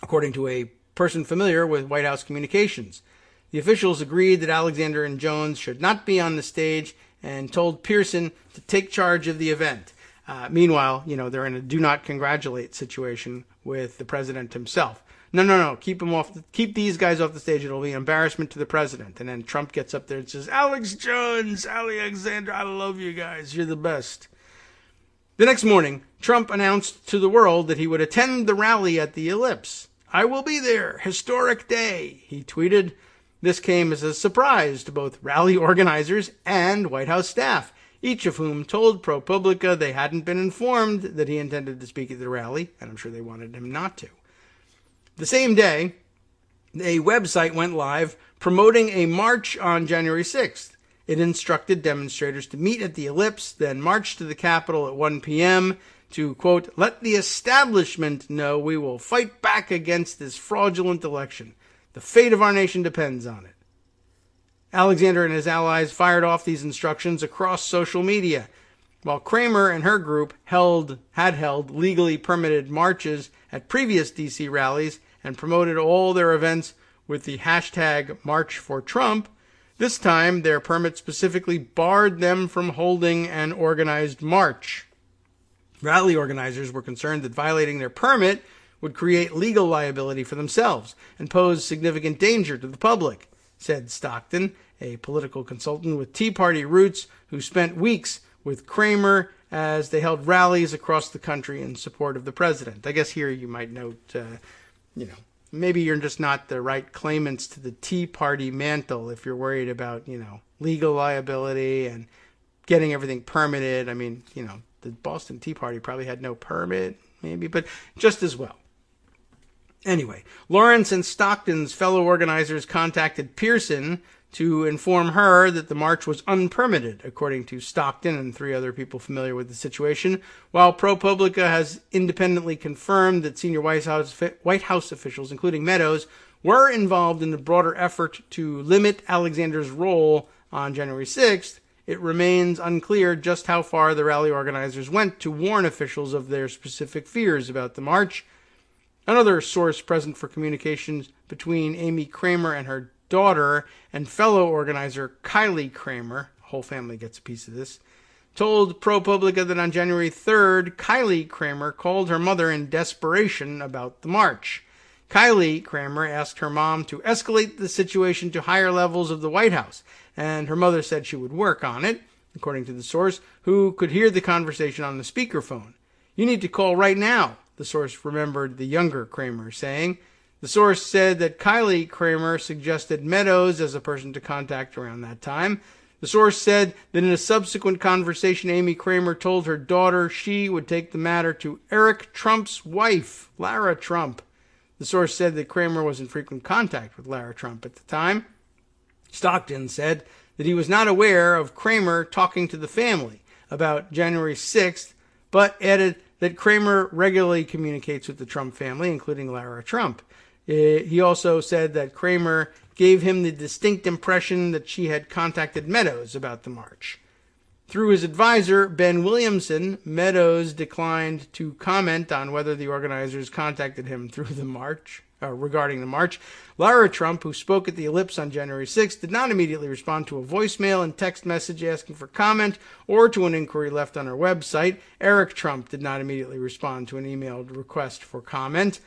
according to a person familiar with White House communications. The officials agreed that Alexander and Jones should not be on the stage and told Pearson to take charge of the event. Meanwhile, they're in a do not congratulate situation with the president himself. No, keep these guys off the stage. It'll be an embarrassment to the president. And then Trump gets up there and says, "Alex Jones, Alexander, I love you guys. You're the best." The next morning, Trump announced to the world that he would attend the rally at the Ellipse. "I will be there. Historic day," he tweeted. This came as a surprise to both rally organizers and White House staff, each of whom told ProPublica they hadn't been informed that he intended to speak at the rally, and I'm sure they wanted him not to. The same day, a website went live promoting a march on January 6th. It instructed demonstrators to meet at the Ellipse, then march to the Capitol at 1 p.m., to, quote, "let the establishment know we will fight back against this fraudulent election. The fate of our nation depends on it." Alexander and his allies fired off these instructions across social media, while Kramer and her group had held legally permitted marches at previous D.C. rallies and promoted all their events with the hashtag March for Trump. This time, their permit specifically barred them from holding an organized march. Rally organizers were concerned that violating their permit would create legal liability for themselves and pose significant danger to the public, said Stockton, a political consultant with Tea Party roots who spent weeks with Kramer as they held rallies across the country in support of the president. I guess here you might note, maybe you're just not the right claimants to the Tea Party mantle if you're worried about, legal liability and getting everything permitted. I mean, the Boston Tea Party probably had no permit, maybe, but just as well. Anyway, Lawrence and Stockton's fellow organizers contacted Pearson to inform her that the march was unpermitted, according to Stockton and 3 other people familiar with the situation, while ProPublica has independently confirmed that senior White House officials, including Meadows, were involved in the broader effort to limit Alexander's role on January 6th. It remains unclear just how far the rally organizers went to warn officials of their specific fears about the march. Another source present for communications between Amy Kramer and her daughter and fellow organizer Kylie Kramer, whole family gets a piece of this, told ProPublica that on January 3rd, Kylie Kramer called her mother in desperation about the march. Kylie Kramer asked her mom to escalate the situation to higher levels of the White House, and her mother said she would work on it, according to the source, who could hear the conversation on the speakerphone. "You need to call right now," the source remembered the younger Kramer saying. The source said that Kylie Kramer suggested Meadows as a person to contact around that time. The source said that in a subsequent conversation, Amy Kramer told her daughter she would take the matter to Eric Trump's wife, Lara Trump. The source said that Kramer was in frequent contact with Lara Trump at the time. Stockton said that he was not aware of Kramer talking to the family about January 6th, but added that Kramer regularly communicates with the Trump family, including Lara Trump. He also said that Kramer gave him the distinct impression that she had contacted Meadows about the march. Through his advisor, Ben Williamson, Meadows declined to comment on whether the organizers contacted him through the march, regarding the march. Lara Trump, who spoke at the Ellipse on January 6th, did not immediately respond to a voicemail and text message asking for comment or to an inquiry left on her website. Eric Trump did not immediately respond to an emailed request for comment.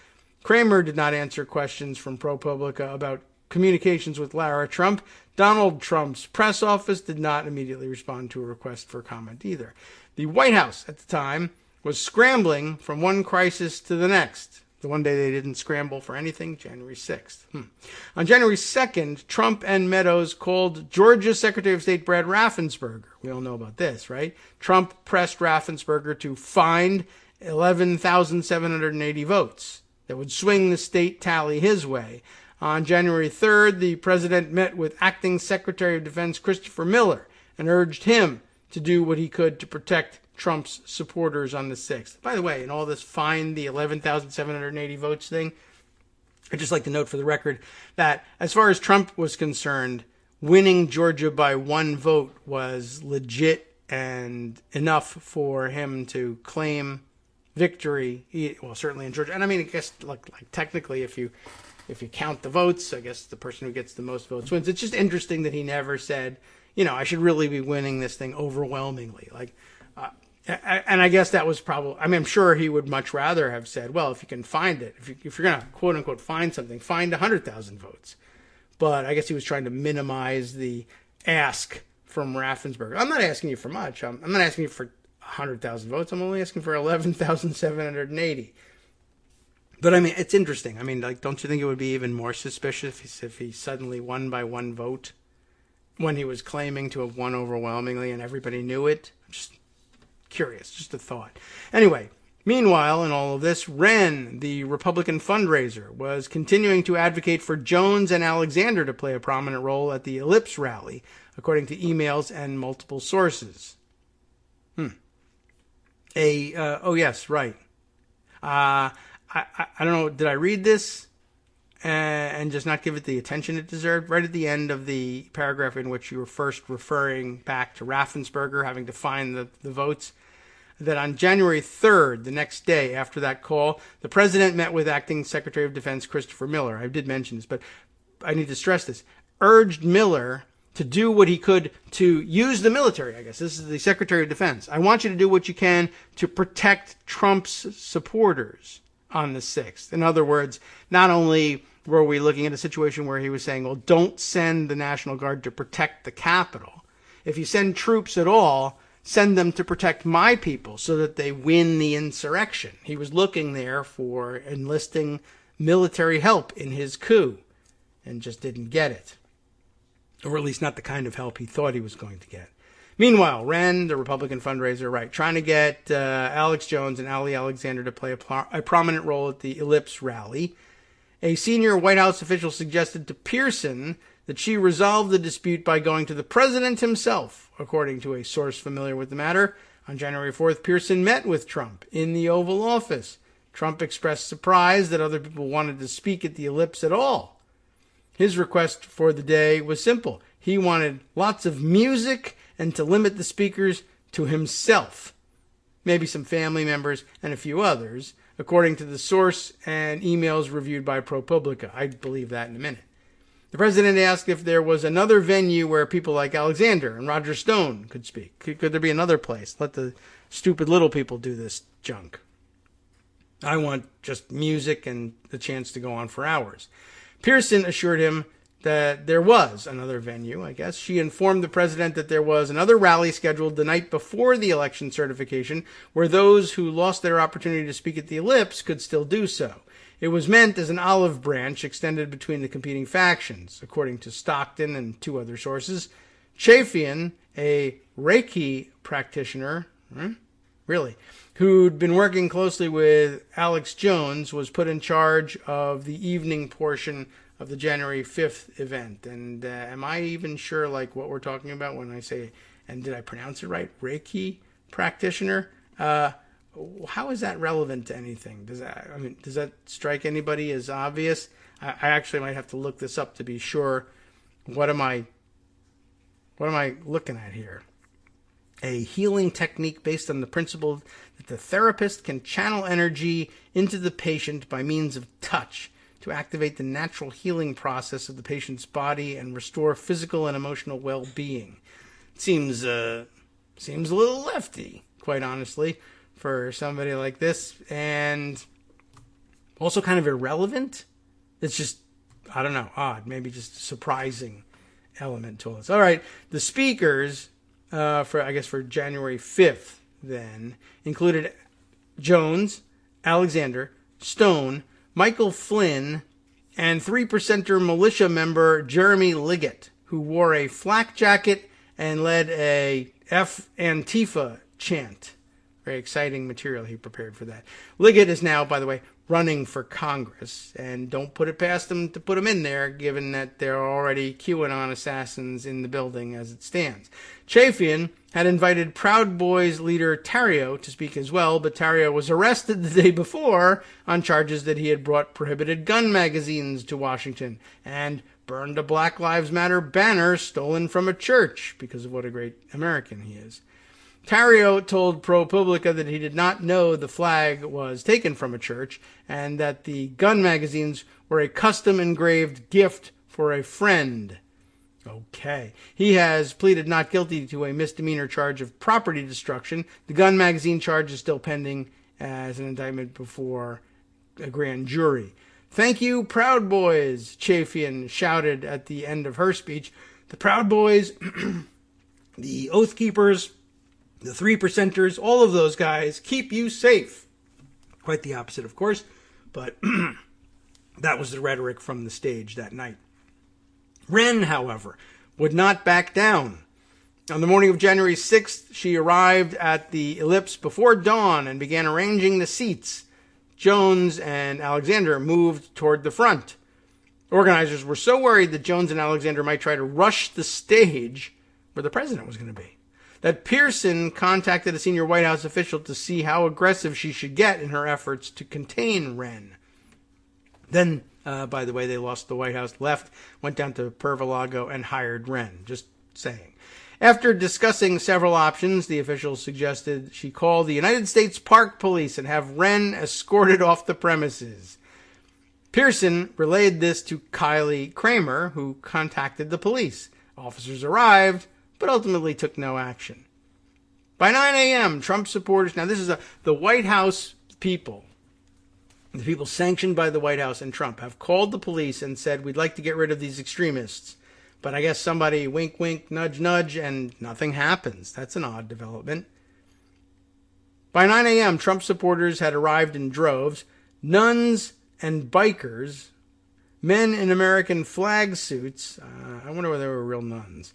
Kramer did not answer questions from ProPublica about communications with Lara Trump. Donald Trump's press office did not immediately respond to a request for comment either. The White House at the time was scrambling from one crisis to the next. The one day they didn't scramble for anything, January 6th. On January 2nd, Trump and Meadows called Georgia Secretary of State Brad Raffensperger. We all know about this, right? Trump pressed Raffensperger to find 11,780 votes that would swing the state tally his way. On January 3rd, the president met with Acting Secretary of Defense Christopher Miller and urged him to do what he could to protect Trump's supporters on the 6th. By the way, in all this find the 11,780 votes thing, I'd just like to note for the record that as far as Trump was concerned, winning Georgia by 1 vote was legit and enough for him to claim victory, well, certainly in Georgia. And I mean, I guess like technically if you count the votes, I guess the person who gets the most votes wins. It's just interesting that he never said, I should really be winning this thing overwhelmingly. And I guess that was probably, I'm sure he would much rather have said, well, if you can find it, if you're going to quote unquote find something, find 100,000 votes. But I guess he was trying to minimize the ask from Raffensperger. I'm not asking you for much. I'm not asking you for 100,000 votes. I'm only asking for 11,780. But it's interesting. Don't you think it would be even more suspicious if he suddenly won by 1 vote when he was claiming to have won overwhelmingly and everybody knew it? I'm just curious, just a thought. Anyway, meanwhile, in all of this, Wren, the Republican fundraiser, was continuing to advocate for Jones and Alexander to play a prominent role at the Ellipse rally, according to emails and multiple sources. Oh yes, right. I don't know, did I read this and just not give it the attention it deserved? Right at the end of the paragraph in which you were first referring back to Raffensperger having to find the votes, that on January 3rd, the next day after that call, the president met with Acting Secretary of Defense Christopher Miller. I did mention this, but I need to stress this. Urged Miller to do what he could to use the military, I guess. This is the Secretary of Defense. I want you to do what you can to protect Trump's supporters on the 6th. In other words, not only were we looking at a situation where he was saying, well, don't send the National Guard to protect the Capitol. If you send troops at all, send them to protect my people so that they win the insurrection. He was looking there for enlisting military help in his coup and just didn't get it. Or at least not the kind of help he thought he was going to get. Meanwhile, Wren, the Republican fundraiser, right, trying to get Alex Jones and Ali Alexander to play a prominent role at the Ellipse rally. A senior White House official suggested to Pearson that she resolved the dispute by going to the president himself, according to a source familiar with the matter. On January 4th, Pearson met with Trump in the Oval Office. Trump expressed surprise that other people wanted to speak at the Ellipse at all. His request for the day was simple. He wanted lots of music and to limit the speakers to himself, maybe some family members and a few others, according to the source and emails reviewed by ProPublica. I'd believe that in a minute. The president asked if there was another venue where people like Alexander and Roger Stone could speak. Could there be another place? Let the stupid little people do this junk. I want just music and the chance to go on for hours. Pearson assured him that there was another venue, I guess. She informed the president that there was another rally scheduled the night before the election certification where those who lost their opportunity to speak at the Ellipse could still do so. It was meant as an olive branch extended between the competing factions, according to Stockton and two other sources. Chafian, a Reiki practitioner, who'd been working closely with Alex Jones, was put in charge of the evening portion of the January 5th event. And am I even sure like what we're talking about when I say, and did I pronounce it right? Reiki practitioner? How is that relevant to anything? Does that strike anybody as obvious? I actually might have to look this up to be sure. What am I looking at here? A healing technique based on the principle that the therapist can channel energy into the patient by means of touch to activate the natural healing process of the patient's body and restore physical and emotional well-being. Seems a little lefty, quite honestly, for somebody like this, and also kind of irrelevant. It's just, I don't know, odd, maybe just a surprising element to us. All right, the speakers for January 5th then included Jones, Alexander, Stone, Michael Flynn, and 3%er militia member Jeremy Liggett, who wore a flak jacket and led a F Antifa chant. Very exciting material he prepared for that. Liggett is now, by the way, running for Congress, and don't put it past them to put him in there, given that there are already QAnon assassins in the building as it stands. Chafian had invited Proud Boys leader Tarrio to speak as well, but Tarrio was arrested the day before on charges that he had brought prohibited gun magazines to Washington and burned a Black Lives Matter banner stolen from a church because of what a great American he is. Tarrio told ProPublica that he did not know the flag was taken from a church and that the gun magazines were a custom engraved gift for a friend. Okay. He has pleaded not guilty to a misdemeanor charge of property destruction. The gun magazine charge is still pending as an indictment before a grand jury. Thank you, Proud Boys, Chafian shouted at the end of her speech. The Proud Boys, the Oath Keepers, the 3%ers, all of those guys keep you safe. Quite the opposite, of course, but that was the rhetoric from the stage that night. Wren, however, would not back down. On the morning of January 6th, she arrived at the Ellipse before dawn and began arranging the seats. Jones and Alexander moved toward the front. Organizers were so worried that Jones and Alexander might try to rush the stage where the president was going to be, that Pearson contacted a senior White House official to see how aggressive she should get in her efforts to contain Wren. Then, by the way, they lost the White House, left, went down to Pervalago, and hired Wren. Just saying. After discussing several options, the officials suggested she call the United States Park Police and have Wren escorted off the premises. Pearson relayed this to Kylie Kramer, who contacted the police. Officers arrived, but ultimately took no action. By 9 a.m., Trump supporters, now this is the White House people, the people sanctioned by the White House and Trump, have called the police and said, we'd like to get rid of these extremists. But I guess somebody wink, wink, nudge, nudge, and nothing happens. That's an odd development. By 9 a.m., Trump supporters had arrived in droves, nuns and bikers, men in American flag suits. I wonder whether they were real nuns.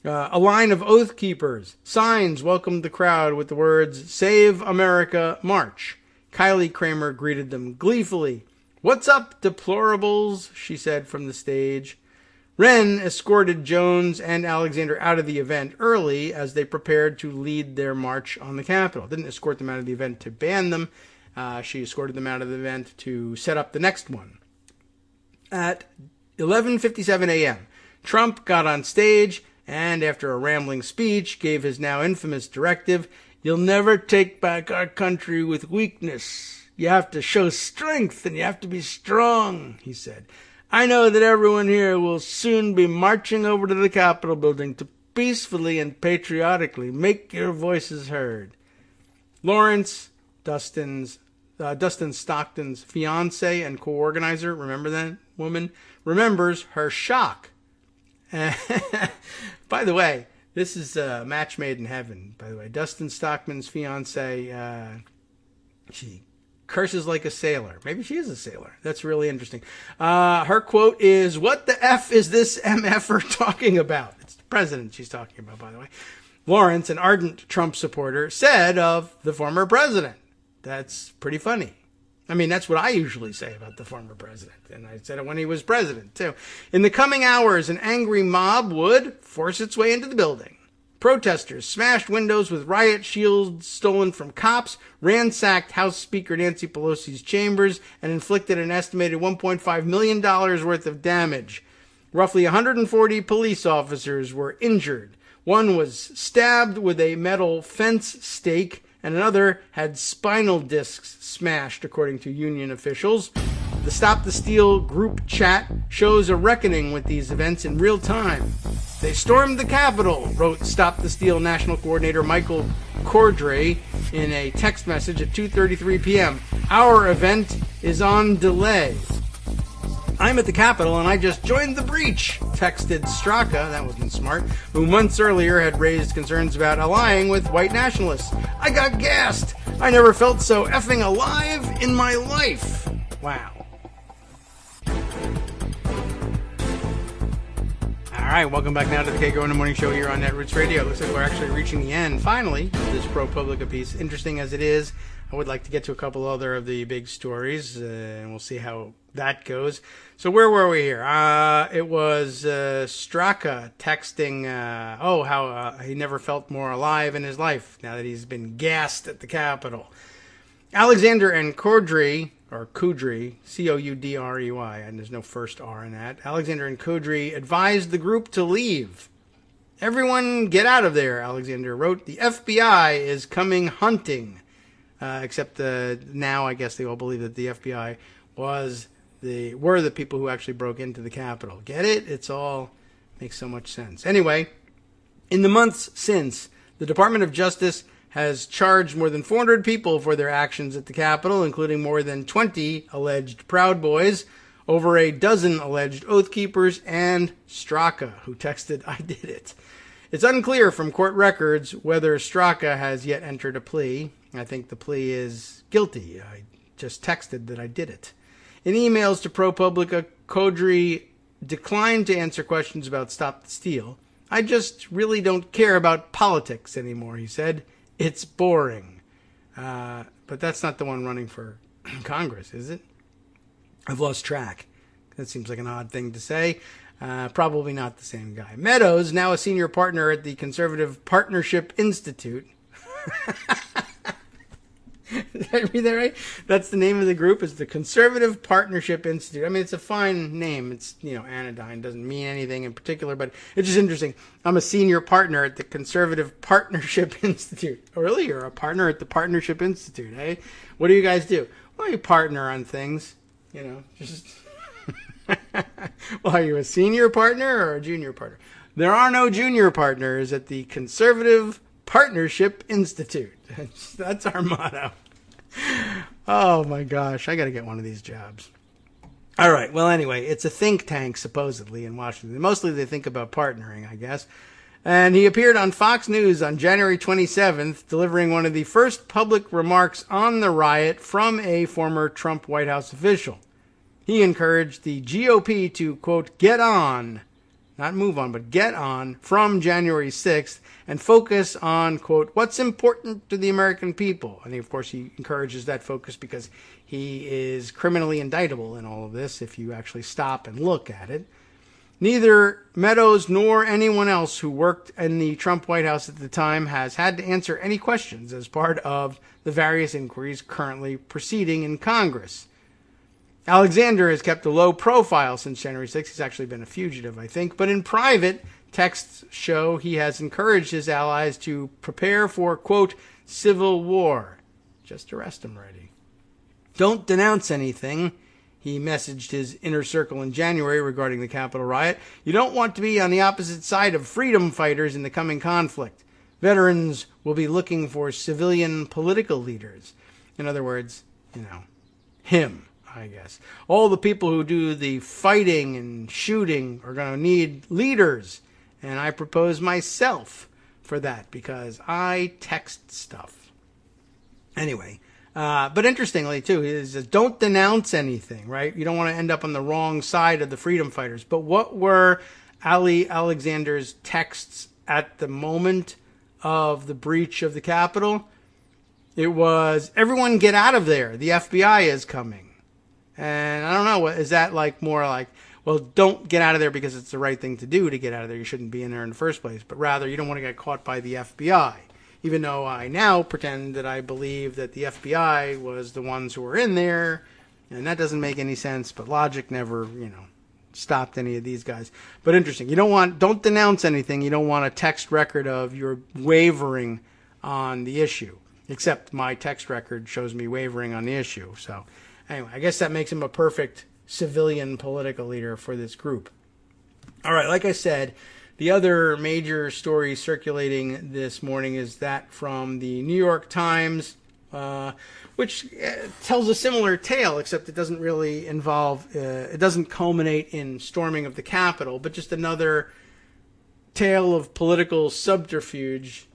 A line of Oath Keepers. Signs welcomed the crowd with the words, Save America, March. Kylie Kramer greeted them gleefully. What's up, deplorables? She said from the stage. Wren escorted Jones and Alexander out of the event early as they prepared to lead their march on the Capitol. Didn't escort them out of the event to ban them. She escorted them out of the event to set up the next one. At 11:57 a.m., Trump got on stage and, after a rambling speech, gave his now infamous directive, "You'll never take back our country with weakness. You have to show strength and you have to be strong," he said. "I know that everyone here will soon be marching over to the Capitol building to peacefully and patriotically make your voices heard." Lawrence, Dustin Stockton's fiance and co-organizer, remember that woman, remembers her shock. By the way, this is a match made in heaven, by the way. Dustin Stockton's fiance, she curses like a sailor. Maybe she is a sailor. That's really interesting. Her quote is, "What the F is this MFer talking about?" It's the president she's talking about, by the way. Lawrence, an ardent Trump supporter, said of the former president. That's pretty funny. I mean, that's what I usually say about the former president. And I said it when he was president, too. In the coming hours, an angry mob would force its way into the building. Protesters smashed windows with riot shields stolen from cops, ransacked House Speaker Nancy Pelosi's chambers, and inflicted an estimated $1.5 million worth of damage. Roughly 140 police officers were injured. One was stabbed with a metal fence stake, and another had spinal discs smashed, according to union officials. The Stop the Steal group chat shows a reckoning with these events in real time. "They stormed the Capitol," wrote Stop the Steal National Coordinator Michael Cordray in a text message at 2:33 p.m. "Our event is on delay." "I'm at the Capitol and I just joined the breach," texted Straka, that wasn't smart, who months earlier had raised concerns about allying with white nationalists. "I got gassed. I never felt so effing alive in my life." Wow. All right, welcome back now to the Kagro in the Morning Show here on Netroots Radio. Looks like we're actually reaching the end, finally, of this ProPublica piece. Interesting as it is, I would like to get to a couple other of the big stories, and we'll see how that goes. So where were we here? It was Straka texting, how he never felt more alive in his life now that he's been gassed at the Capitol. Alexander and Cordray, or Coudry, Coudrey, and there's no first R in that. Alexander and Coudry advised the group to leave. "Everyone get out of there," Alexander wrote. "The FBI is coming hunting." Except now I guess they all believe that the FBI were the people who actually broke into the Capitol. Get it? It's all makes so much sense. Anyway, in the months since, the Department of Justice has charged more than 400 people for their actions at the Capitol, including more than 20 alleged Proud Boys, over a dozen alleged Oath Keepers, and Straka, who texted, "I did it." It's unclear from court records whether Straka has yet entered a plea. I think the plea is guilty. I just texted that I did it. In emails to ProPublica, Codry declined to answer questions about Stop the Steal. "I just really don't care about politics anymore," he said. "It's boring." But that's not the one running for Congress, is it? I've lost track. That seems like an odd thing to say. Probably not the same guy. Meadows, now a senior partner at the Conservative Partnership Institute. Did I read that right? That's the name of the group, is the Conservative Partnership Institute. I mean, it's a fine name. It's, anodyne. Doesn't mean anything in particular, but it's just interesting. I'm a senior partner at the Conservative Partnership Institute. Oh, really? You're a partner at the Partnership Institute, eh? What do you guys do? Well, you partner on things, just... Well, are you a senior partner or a junior partner? There are no junior partners at the Conservative Partnership Institute. That's our motto. Oh my gosh, I got to get one of these jobs. All right, well anyway, it's a think tank supposedly in Washington. Mostly they think about partnering, I guess. And he appeared on Fox News on January 27th, delivering one of the first public remarks on the riot from a former Trump White House official. He encouraged the GOP to, quote, get on, not move on, but get on from January 6th and focus on, quote, what's important to the American people. And of course, he encourages that focus because he is criminally indictable in all of this if you actually stop and look at it. Neither Meadows nor anyone else who worked in the Trump White House at the time has had to answer any questions as part of the various inquiries currently proceeding in Congress. Alexander has kept a low profile since January 6th. He's actually been a fugitive, I think. But in private, texts show he has encouraged his allies to prepare for, quote, civil war. Just arrest him already. Don't denounce anything, he messaged his inner circle in January regarding the Capitol riot. You don't want to be on the opposite side of freedom fighters in the coming conflict. Veterans will be looking for civilian political leaders. In other words, him, I guess. All the people who do the fighting and shooting are going to need leaders. And I propose myself for that because I text stuff. Anyway, but interestingly, too, is don't denounce anything, right? You don't want to end up on the wrong side of the freedom fighters. But what were Alexander's texts at the moment of the breach of the Capitol? It was, everyone get out of there. The FBI is coming. And I don't know, is that like more like, well, don't get out of there because it's the right thing to do to get out of there. You shouldn't be in there in the first place. But rather, you don't want to get caught by the FBI. Even though I now pretend that I believe that the FBI was the ones who were in there. And that doesn't make any sense. But logic never, stopped any of these guys. But interesting. Don't denounce anything. You don't want a text record of your wavering on the issue. Except my text record shows me wavering on the issue. So anyway, I guess that makes him a perfect civilian political leader for this group. All right, like I said, the other major story circulating this morning is that from the New York Times, which tells a similar tale, except it doesn't really involve, it doesn't culminate in storming of the Capitol, but just another tale of political subterfuge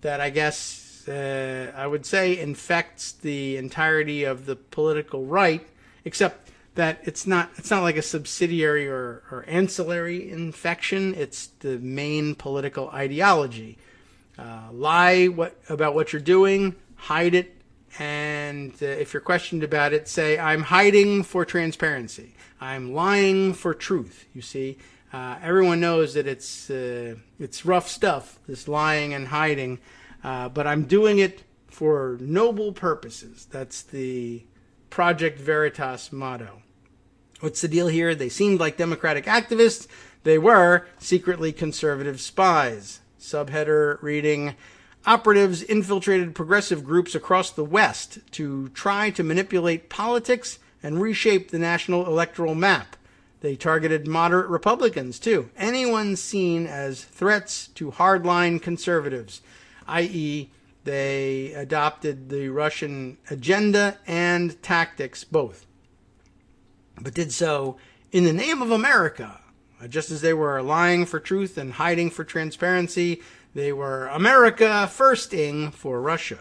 that I guess I would say infects the entirety of the political right, except that it's not like a subsidiary or ancillary infection. It's the main political ideology. Lie about what you're doing, hide it, and if you're questioned about it, say, I'm hiding for transparency. I'm lying for truth, you see. Everyone knows that it's rough stuff, this lying and hiding, but I'm doing it for noble purposes. That's the Project Veritas motto. What's the deal here? They seemed like Democratic activists. They were secretly conservative spies. Subheader reading, operatives infiltrated progressive groups across the West to try to manipulate politics and reshape the national electoral map. They targeted moderate Republicans, too. Anyone seen as threats to hardline conservatives, i.e., they adopted the Russian agenda and tactics both, but did so in the name of America. Just as they were lying for truth and hiding for transparency, they were America firsting for Russia,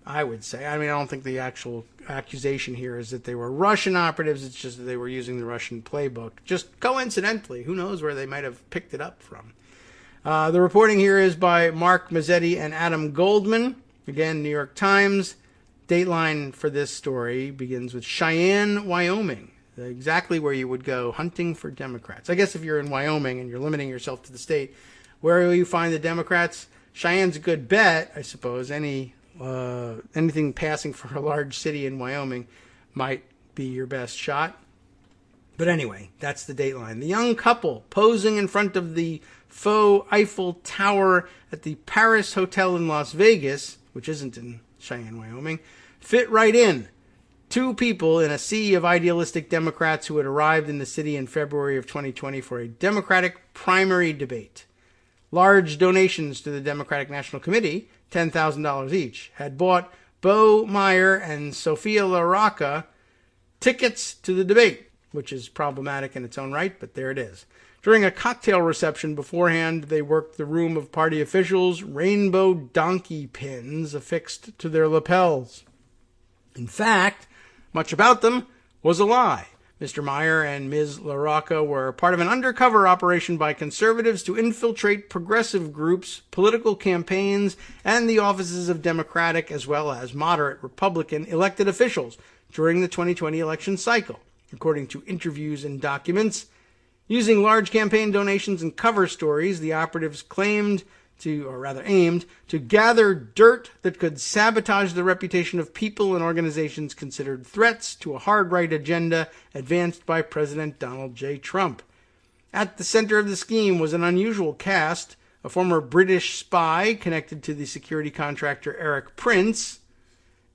I would say. I mean, I don't think the actual accusation here is that they were Russian operatives. It's just that they were using the Russian playbook. Just coincidentally, who knows where they might have picked it up from. The reporting here is by Mark Mazzetti and Adam Goldman. Again, New York Times. Dateline for this story begins with Cheyenne, Wyoming. Exactly where you would go hunting for Democrats. I guess if you're in Wyoming and you're limiting yourself to the state, where will you find the Democrats? Cheyenne's a good bet, I suppose. Anything passing for a large city in Wyoming might be your best shot. But anyway, that's the Dateline. The young couple posing in front of the faux Eiffel Tower at the Paris Hotel in Las Vegas, which isn't in Cheyenne, Wyoming, fit right in. Two people in a sea of idealistic Democrats who had arrived in the city in February of 2020 for a Democratic primary debate. Large donations to the Democratic National Committee, $10,000 each, had bought Bo Meyer and Sophia LaRocca tickets to the debate, which is problematic in its own right, but there it is. During a cocktail reception beforehand, they worked the room of party officials, rainbow donkey pins affixed to their lapels. In fact, much about them was a lie. Mr. Meyer and Ms. LaRocca were part of an undercover operation by conservatives to infiltrate progressive groups, political campaigns, and the offices of Democratic as well as moderate Republican elected officials during the 2020 election cycle. According to interviews and documents, Using large campaign donations and cover stories, the operatives aimed to gather dirt that could sabotage the reputation of people and organizations considered threats to a hard right agenda advanced by President Donald J. Trump. At the center of the scheme was an unusual cast: a former British spy connected to the security contractor Eric Prince,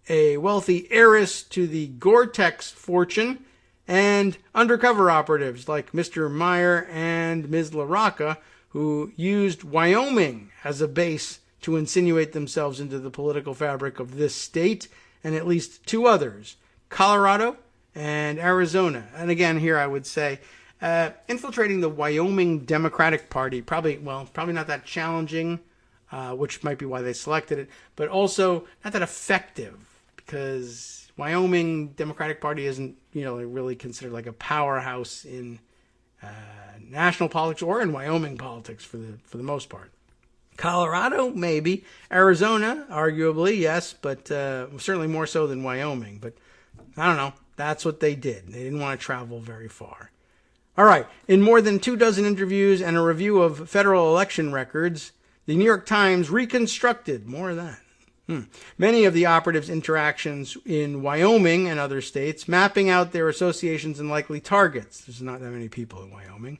a wealthy heiress to the Gore-Tex fortune, and undercover operatives like Mr. Meyer and Ms. LaRocca, who used Wyoming as a base to insinuate themselves into the political fabric of this state and at least two others, Colorado and Arizona. And again, here I would say, infiltrating the Wyoming Democratic Party, probably not that challenging, which might be why they selected it, but also not that effective, because Wyoming Democratic Party isn't, really considered like a powerhouse in national politics or in Wyoming politics for the most part. Colorado, maybe. Arizona, arguably, yes, but certainly more so than Wyoming. But I don't know. That's what they did. They didn't want to travel very far. All right. In more than 24 interviews and a review of federal election records, the New York Times reconstructed more of that. Many of the operatives' interactions in Wyoming and other states, mapping out their associations and likely targets. There's not that many people in Wyoming.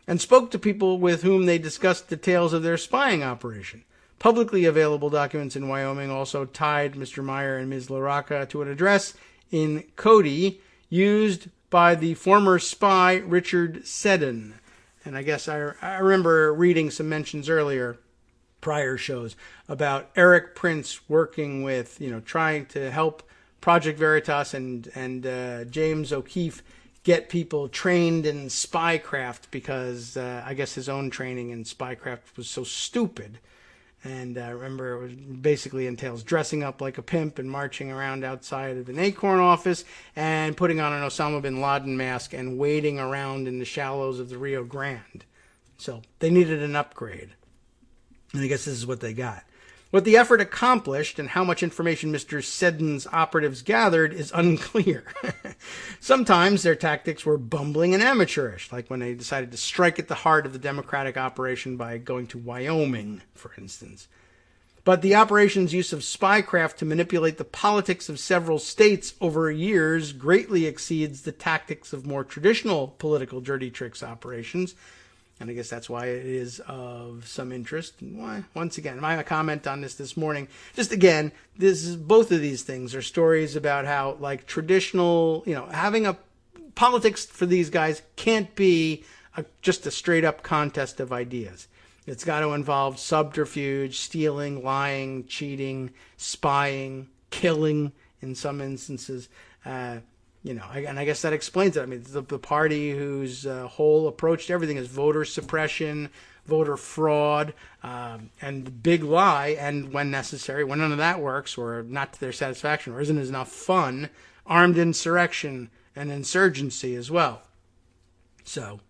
And spoke to people with whom they discussed details of their spying operation. Publicly available documents in Wyoming also tied Mr. Meyer and Ms. LaRocca to an address in Cody used by the former spy Richard Seddon. And I guess I remember reading some mentions earlier, prior shows, about Eric Prince working with, trying to help Project Veritas and James O'Keefe get people trained in spycraft because I guess his own training in spycraft was so stupid. And I remember it basically entails dressing up like a pimp and marching around outside of an Acorn office and putting on an Osama bin Laden mask and wading around in the shallows of the Rio Grande. So they needed an upgrade. And I guess this is what they got. What the effort accomplished and how much information Mr. Seddon's operatives gathered is unclear. Sometimes their tactics were bumbling and amateurish, like when they decided to strike at the heart of the Democratic operation by going to Wyoming, for instance. But the operation's use of spycraft to manipulate the politics of several states over years greatly exceeds the tactics of more traditional political dirty tricks operations. And I guess that's why it is of some interest. Once again, my comment on this morning, just again, both of these things are stories about how, like, traditional, having a politics for these guys can't be just a straight up contest of ideas. It's got to involve subterfuge, stealing, lying, cheating, spying, killing in some instances. And I guess that explains it. I mean, the party whose whole approach to everything is voter suppression, voter fraud, and the big lie, and when necessary, when none of that works or not to their satisfaction or isn't enough fun, armed insurrection and insurgency as well. So,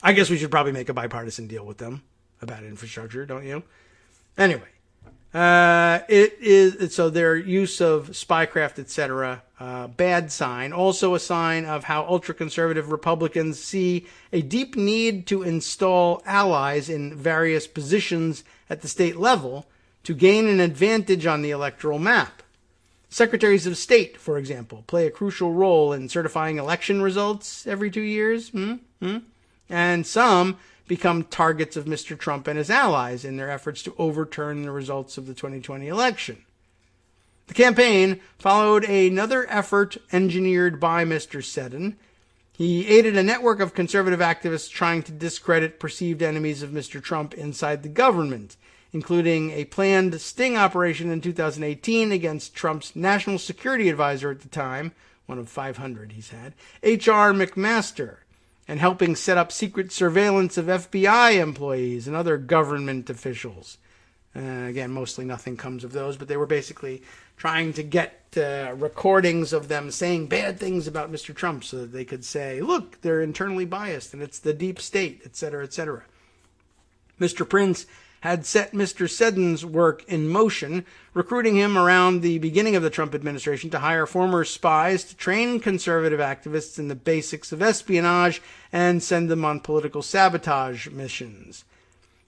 I guess we should probably make a bipartisan deal with them about infrastructure, don't you? Anyway. So their use of spycraft, etc., bad sign. Also a sign of how ultra-conservative Republicans see a deep need to install allies in various positions at the state level to gain an advantage on the electoral map. Secretaries of State, for example, play a crucial role in certifying election results every 2 years. And some become targets of Mr. Trump and his allies in their efforts to overturn the results of the 2020 election. The campaign followed another effort engineered by Mr. Seddon. He aided a network of conservative activists trying to discredit perceived enemies of Mr. Trump inside the government, including a planned sting operation in 2018 against Trump's national security advisor at the time, one of 500 he's had, H.R. McMaster, and helping set up secret surveillance of FBI employees and other government officials. Again, mostly nothing comes of those, but they were basically trying to get recordings of them saying bad things about Mr. Trump so that they could say, look, they're internally biased and it's the deep state, etc., etc. Mr. Prince had set Mr. Seddon's work in motion, recruiting him around the beginning of the Trump administration to hire former spies to train conservative activists in the basics of espionage and send them on political sabotage missions.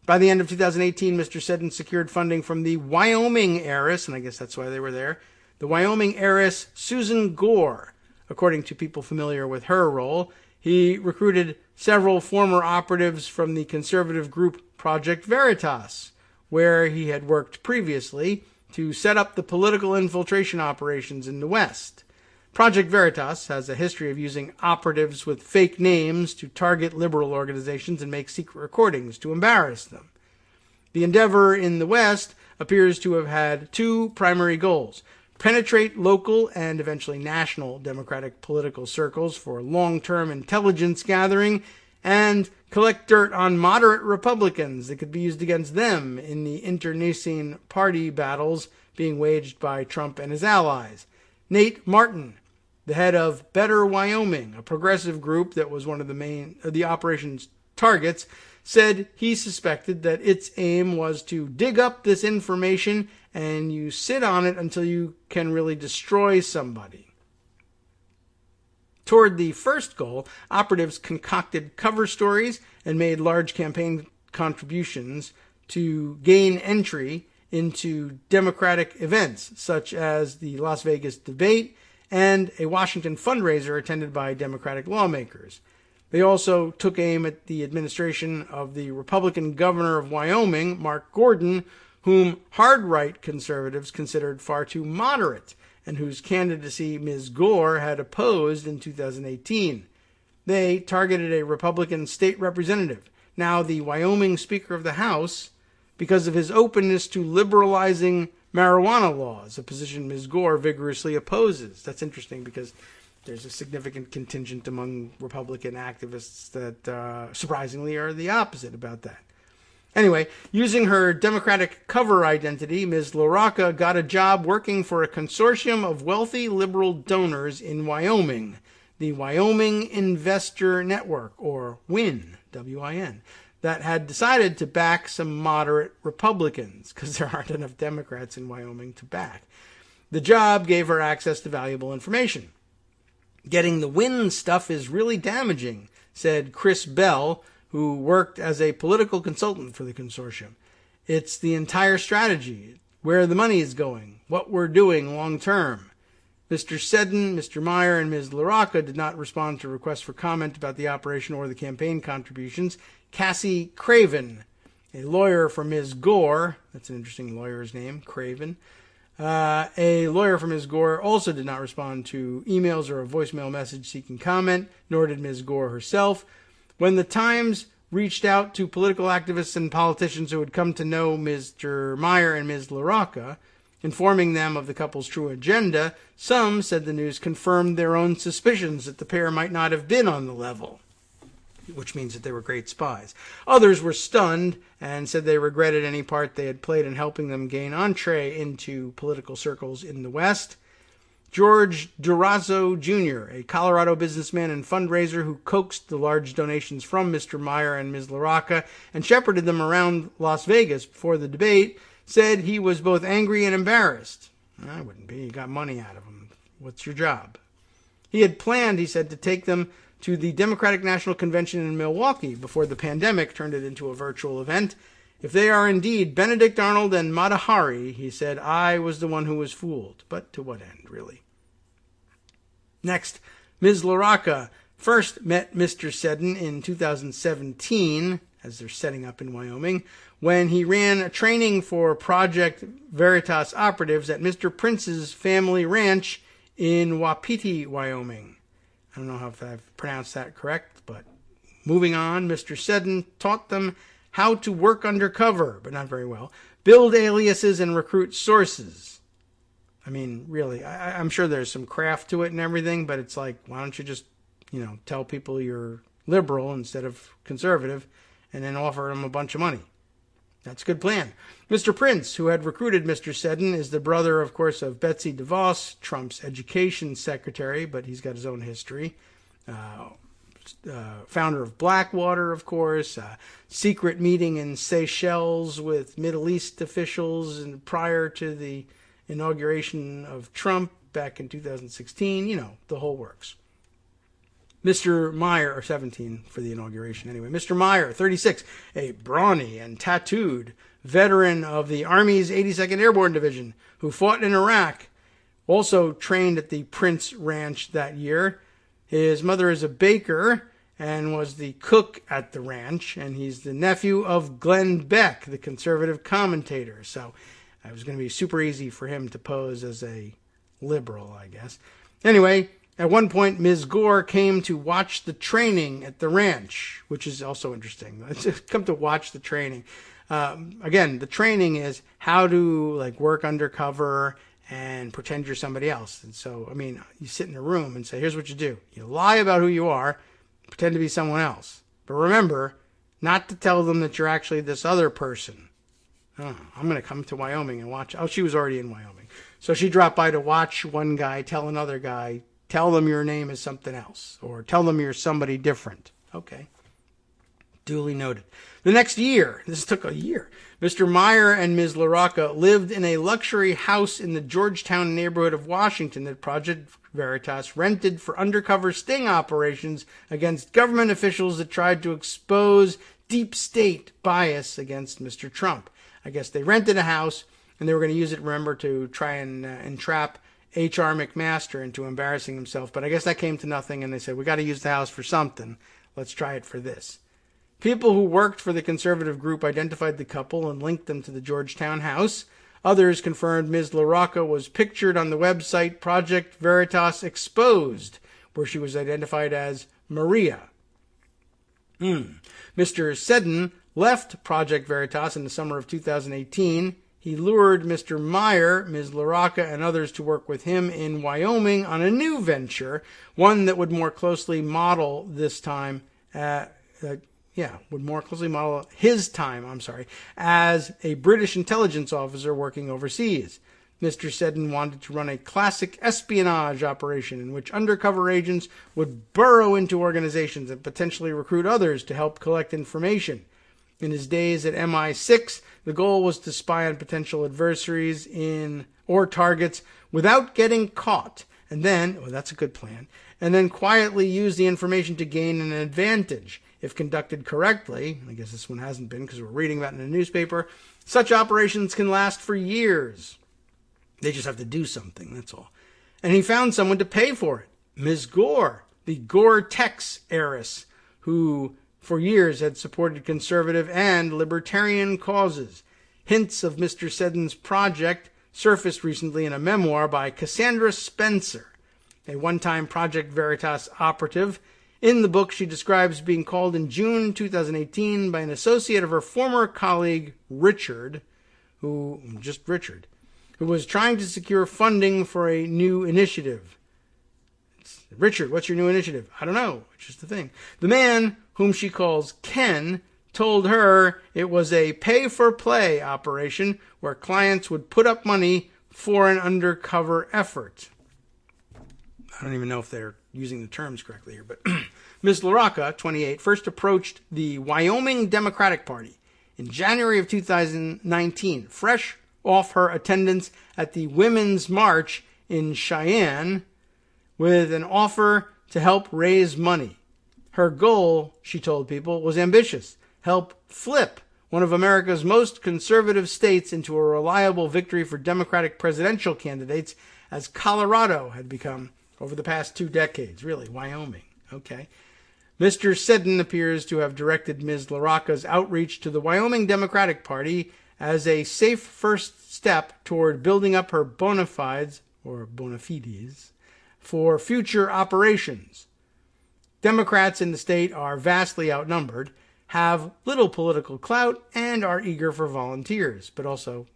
By the end of 2018, Mr. Seddon secured funding from the Wyoming heiress, and I guess that's why they were there, the Wyoming heiress Susan Gore. According to people familiar with her role, he recruited several former operatives from the conservative group Project Veritas, where he had worked previously, to set up the political infiltration operations in the West. Project Veritas has a history of using operatives with fake names to target liberal organizations and make secret recordings to embarrass them. The endeavor in the West appears to have had two primary goals: penetrate local and eventually national Democratic political circles for long-term intelligence gathering, and collect dirt on moderate Republicans that could be used against them in the internecine party battles being waged by Trump and his allies. Nate Martin, the head of Better Wyoming, a progressive group that was one of the operation's targets, said he suspected that its aim was to dig up this information and you sit on it until you can really destroy somebody. Toward the first goal, operatives concocted cover stories and made large campaign contributions to gain entry into Democratic events, such as the Las Vegas debate and a Washington fundraiser attended by Democratic lawmakers. They also took aim at the administration of the Republican governor of Wyoming, Mark Gordon, whom hard-right conservatives considered far too moderate, and whose candidacy Ms. Gore had opposed in 2018. They targeted a Republican state representative, now the Wyoming Speaker of the House, because of his openness to liberalizing marijuana laws, a position Ms. Gore vigorously opposes. That's interesting because there's a significant contingent among Republican activists that surprisingly are the opposite about that. Anyway, using her Democratic cover identity, Ms. LaRocca got a job working for a consortium of wealthy liberal donors in Wyoming, the Wyoming Investor Network, or WIN, W-I-N, that had decided to back some moderate Republicans, because there aren't enough Democrats in Wyoming to back. The job gave her access to valuable information. Getting the WIN stuff is really damaging, said Chris Bell, who worked as a political consultant for the consortium. It's the entire strategy, where the money is going, what we're doing long term. Mr. Seddon, Mr. Meyer, and Ms. LaRocca did not respond to requests for comment about the operation or the campaign contributions. Cassie Craven, a lawyer for Ms. Gore, that's an interesting lawyer's name, Craven, a lawyer for Ms. Gore also did not respond to emails or a voicemail message seeking comment, nor did Ms. Gore herself. When the Times reached out to political activists and politicians who had come to know Mr. Meyer and Ms. LaRocca, informing them of the couple's true agenda, some said the news confirmed their own suspicions that the pair might not have been on the level, which means that they were great spies. Others were stunned and said they regretted any part they had played in helping them gain entree into political circles in the West. George Durazo Jr., a Colorado businessman and fundraiser who coaxed the large donations from Mr. Meyer and Ms. LaRocca and shepherded them around Las Vegas before the debate, said he was both angry and embarrassed. I wouldn't be. You got money out of them. What's your job? He had planned, he said, to take them to the Democratic National Convention in Milwaukee before the pandemic turned it into a virtual event. If they are indeed Benedict Arnold and Mata Hari, he said, I was the one who was fooled. But to what end, really? Next, Ms. LaRocca first met Mr. Seddon in 2017, as they're setting up in Wyoming, when he ran a training for Project Veritas operatives at Mr. Prince's family ranch in Wapiti, Wyoming. I don't know if I've pronounced that correct, but moving on, Mr. Seddon taught them how to work undercover, but not very well, build aliases and recruit sources. I mean, really, I'm sure there's some craft to it and everything, but it's like, why don't you just, tell people you're liberal instead of conservative and then offer them a bunch of money? That's a good plan. Mr. Prince, who had recruited Mr. Seddon, is the brother, of course, of Betsy DeVos, Trump's education secretary, but he's got his own history. founder of Blackwater, of course, secret meeting in Seychelles with Middle East officials and prior to the inauguration of Trump back in 2016, the whole works. Mr. Meyer, or 17 for the inauguration anyway. Mr. Meyer, 36, a brawny and tattooed veteran of the Army's 82nd Airborne Division who fought in Iraq, also trained at the Prince Ranch that year. His mother is a baker and was the cook at the ranch, and he's the nephew of Glenn Beck, the conservative commentator. So it was going to be super easy for him to pose as a liberal, I guess. Anyway, at one point, Ms. Gore came to watch the training at the ranch, which is also interesting. Come to watch the training. Again, the training is how to work undercover and pretend you're somebody else. And so, you sit in a room and say, here's what you do. You lie about who you are, pretend to be someone else. But remember, not to tell them that you're actually this other person. Oh, I'm going to come to Wyoming and watch. Oh, she was already in Wyoming. So she dropped by to watch one guy tell another guy, tell them your name is something else, or tell them you're somebody different. Okay. Duly noted. The next year, this took a year, Mr. Meyer and Ms. LaRocca lived in a luxury house in the Georgetown neighborhood of Washington that Project Veritas rented for undercover sting operations against government officials that tried to expose deep state bias against Mr. Trump. I guess they rented a house, and they were going to use it, remember, to try and entrap H.R. McMaster into embarrassing himself. But I guess that came to nothing, and they said, we got to use the house for something. Let's try it for this. People who worked for the conservative group identified the couple and linked them to the Georgetown house. Others confirmed Ms. LaRocca was pictured on the website Project Veritas Exposed, where she was identified as Maria. Mr. Seddon left Project Veritas in the summer of 2018. He lured Mr. Meyer, Ms. LaRocca, and others to work with him in Wyoming on a new venture, one that would more closely model his time, as a British intelligence officer working overseas. Mr. Seddon wanted to run a classic espionage operation in which undercover agents would burrow into organizations and potentially recruit others to help collect information. In his days at MI6, the goal was to spy on potential adversaries or targets without getting caught. And then, that's a good plan, and then quietly use the information to gain an advantage. If conducted correctly, I guess this one hasn't been because we're reading about it in a newspaper, such operations can last for years. They just have to do something, that's all. And he found someone to pay for it. Ms. Gore, the Gore-Tex heiress, who for years had supported conservative and libertarian causes. Hints of Mr. Seddon's project surfaced recently in a memoir by Cassandra Spencer, a one-time Project Veritas operative. In the book, she describes being called in June 2018 by an associate of her former colleague, Richard, who was trying to secure funding for a new initiative. Richard, what's your new initiative? I don't know, which is the thing. The man, whom she calls Ken, told her it was a pay-for-play operation where clients would put up money for an undercover effort. I don't even know if they're using the terms correctly here, but Ms. LaRocca, 28, first approached the Wyoming Democratic Party in January of 2019, fresh off her attendance at the Women's March in Cheyenne, with an offer to help raise money. Her goal, she told people, was ambitious: help flip one of America's most conservative states into a reliable victory for Democratic presidential candidates, as Colorado had become over the past 2 decades. Really, Wyoming. Okay. Mr. Seddon appears to have directed Ms. LaRocca's outreach to the Wyoming Democratic Party as a safe first step toward building up her bona fides for future operations. Democrats in the state are vastly outnumbered, have little political clout, and are eager for volunteers, but also,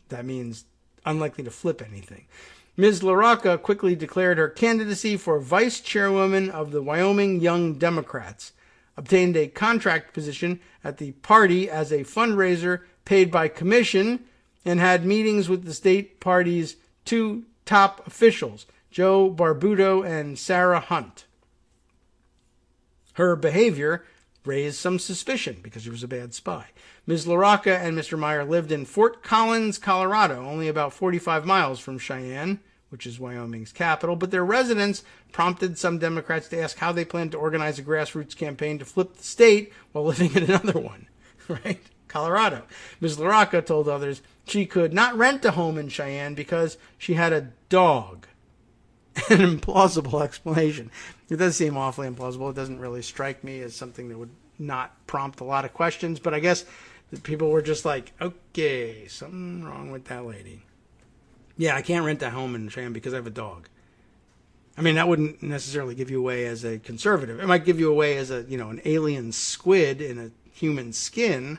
that means unlikely to flip anything. Ms. LaRocca quickly declared her candidacy for vice chairwoman of the Wyoming Young Democrats, obtained a contract position at the party as a fundraiser paid by commission, and had meetings with the state party's 2 top officials, Joe Barbuto and Sarah Hunt. Her behavior raised some suspicion because she was a bad spy. Ms. LaRocca and Mr. Meyer lived in Fort Collins, Colorado, only about 45 miles from Cheyenne, which is Wyoming's capital, but their residence prompted some Democrats to ask how they planned to organize a grassroots campaign to flip the state while living in another one, right? Colorado. Ms. LaRocca told others she could not rent a home in Cheyenne because she had a dog. An implausible explanation. It does seem awfully implausible. It doesn't really strike me as something that would not prompt a lot of questions, but I guess the people were just like, okay, something wrong with that lady. Yeah, I can't rent a home in Cheyenne because I have a dog. I mean, that wouldn't necessarily give you away as a conservative. It might give you away as an alien squid in a human skin,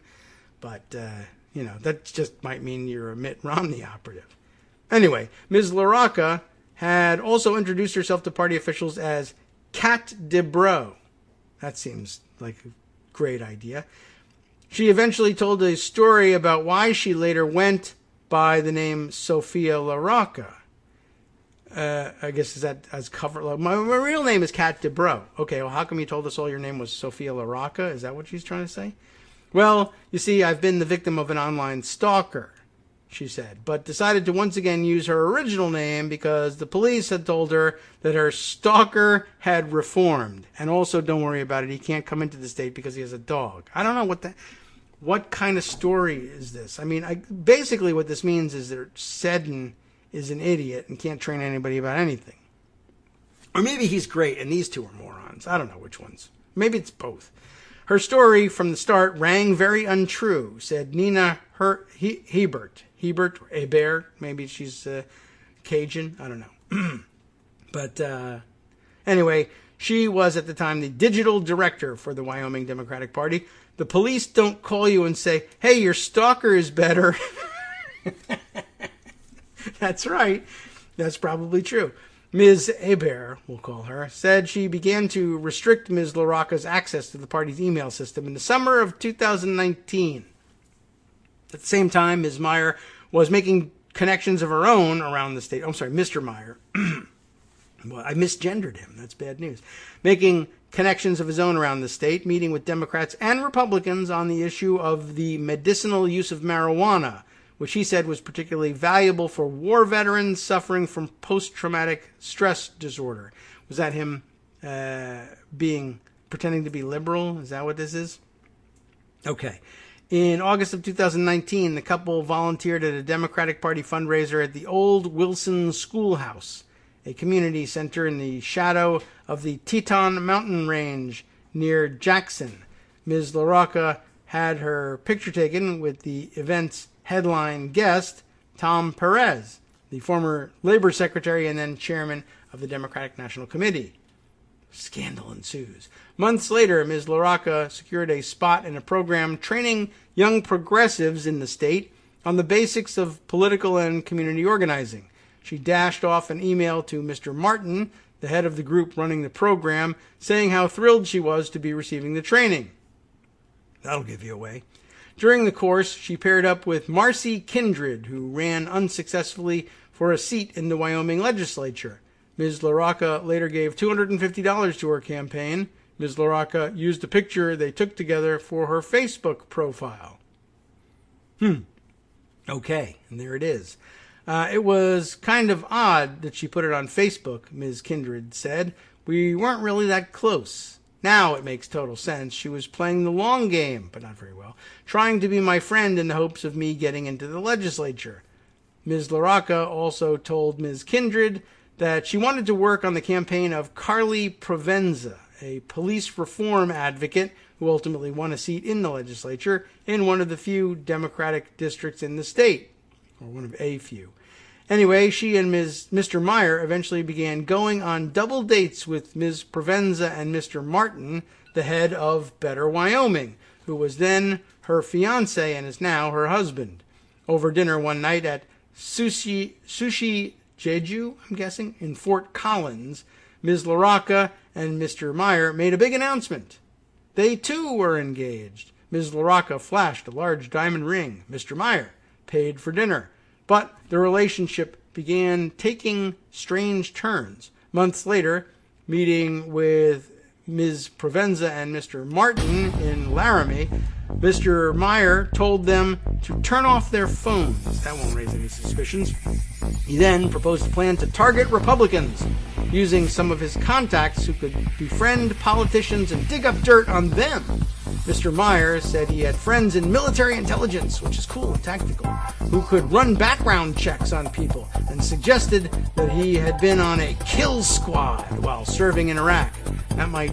but, that just might mean you're a Mitt Romney operative. Anyway, Ms. LaRocca had also introduced herself to party officials as Cat DeBro. That seems like a great idea. She eventually told a story about why she later went by the name Sophia LaRocca. I guess is that as cover. My real name is Cat DeBro. Okay, well, how come you told us all your name was Sophia LaRocca? Is that what she's trying to say? Well, you see, I've been the victim of an online stalker, she said, but decided to once again use her original name because the police had told her that her stalker had reformed. And also, don't worry about it, he can't come into the state because he has a dog. I don't know what kind of story is this? I mean, basically what this means is that Seddon is an idiot and can't train anybody about anything. Or maybe he's great and these two are morons. I don't know which ones. Maybe it's both. Her story from the start rang very untrue, said Nina Hebert. Hebert, maybe she's Cajun. I don't know. But anyway, she was at the time the digital director for the Wyoming Democratic Party. The police don't call you and say, hey, your stalker is better. That's right. That's probably true. Ms. Hebert, we'll call her, said she began to restrict Ms. LaRocca's access to the party's email system in the summer of 2019. At the same time, Ms. Meyer was making connections of her own around the state. I'm sorry, Mr. Meyer. Well, I misgendered him. That's bad news. Making connections of his own around the state, meeting with Democrats and Republicans on the issue of the medicinal use of marijuana, which he said was particularly valuable for war veterans suffering from post-traumatic stress disorder. Was that him pretending to be liberal? Is that what this is? Okay. In August of 2019, the couple volunteered at a Democratic Party fundraiser at the Old Wilson Schoolhouse, a community center in the shadow of the Teton Mountain Range near Jackson. Ms. LaRocca had her picture taken with the event's headline guest, Tom Perez, the former Labor Secretary and then chairman of the Democratic National Committee. Scandal ensues. Months later, Ms. LaRocca secured a spot in a program training young progressives in the state on the basics of political and community organizing. She dashed off an email to Mr. Martin, the head of the group running the program, saying how thrilled she was to be receiving the training. That'll give you away. During the course, she paired up with Marcy Kindred, who ran unsuccessfully for a seat in the Wyoming legislature. Ms. LaRocca later gave $250 to her campaign. Ms. LaRocca used a picture they took together for her Facebook profile. Okay, and there it is. It was kind of odd that she put it on Facebook, Ms. Kindred said. We weren't really that close. Now it makes total sense. She was playing the long game, but not very well, trying to be my friend in the hopes of me getting into the legislature. Ms. LaRocca also told Ms. Kindred that she wanted to work on the campaign of Carly Provenza, a police reform advocate who ultimately won a seat in the legislature in one of the few Democratic districts in the state, or one of a few. Anyway, she and Mr. Meyer eventually began going on double dates with Ms. Provenza and Mr. Martin, the head of Better Wyoming, who was then her fiancé and is now her husband. Over dinner one night at Sushi Jeju, I'm guessing, in Fort Collins, Ms. LaRocca and Mr. Meyer made a big announcement. They, too, were engaged. Ms. LaRocca flashed a large diamond ring. Mr. Meyer paid for dinner. But the relationship began taking strange turns. Months later, meeting with Ms. Provenza and Mr. Martin in Laramie, Mr. Meyer told them to turn off their phones. That won't raise any suspicions. He then proposed a plan to target Republicans, using some of his contacts who could befriend politicians and dig up dirt on them. Mr. Meyer said he had friends in military intelligence, which is cool and tactical, who could run background checks on people, and suggested that he had been on a kill squad while serving in Iraq. That might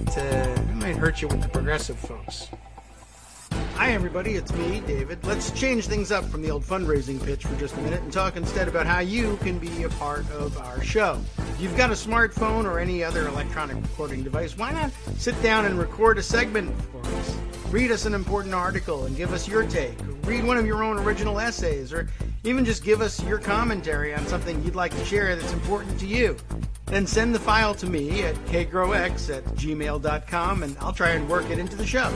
hurt you with the progressive folks. Hi everybody, it's me, David. Let's change things up from the old fundraising pitch for just a minute and talk instead about how you can be a part of our show. If you've got a smartphone or any other electronic recording device, why not sit down and record a segment for us? Read us an important article and give us your take. Read one of your own original essays, or even just give us your commentary on something you'd like to share that's important to you. Then send the file to me at kgrox@gmail.com and I'll try and work it into the show.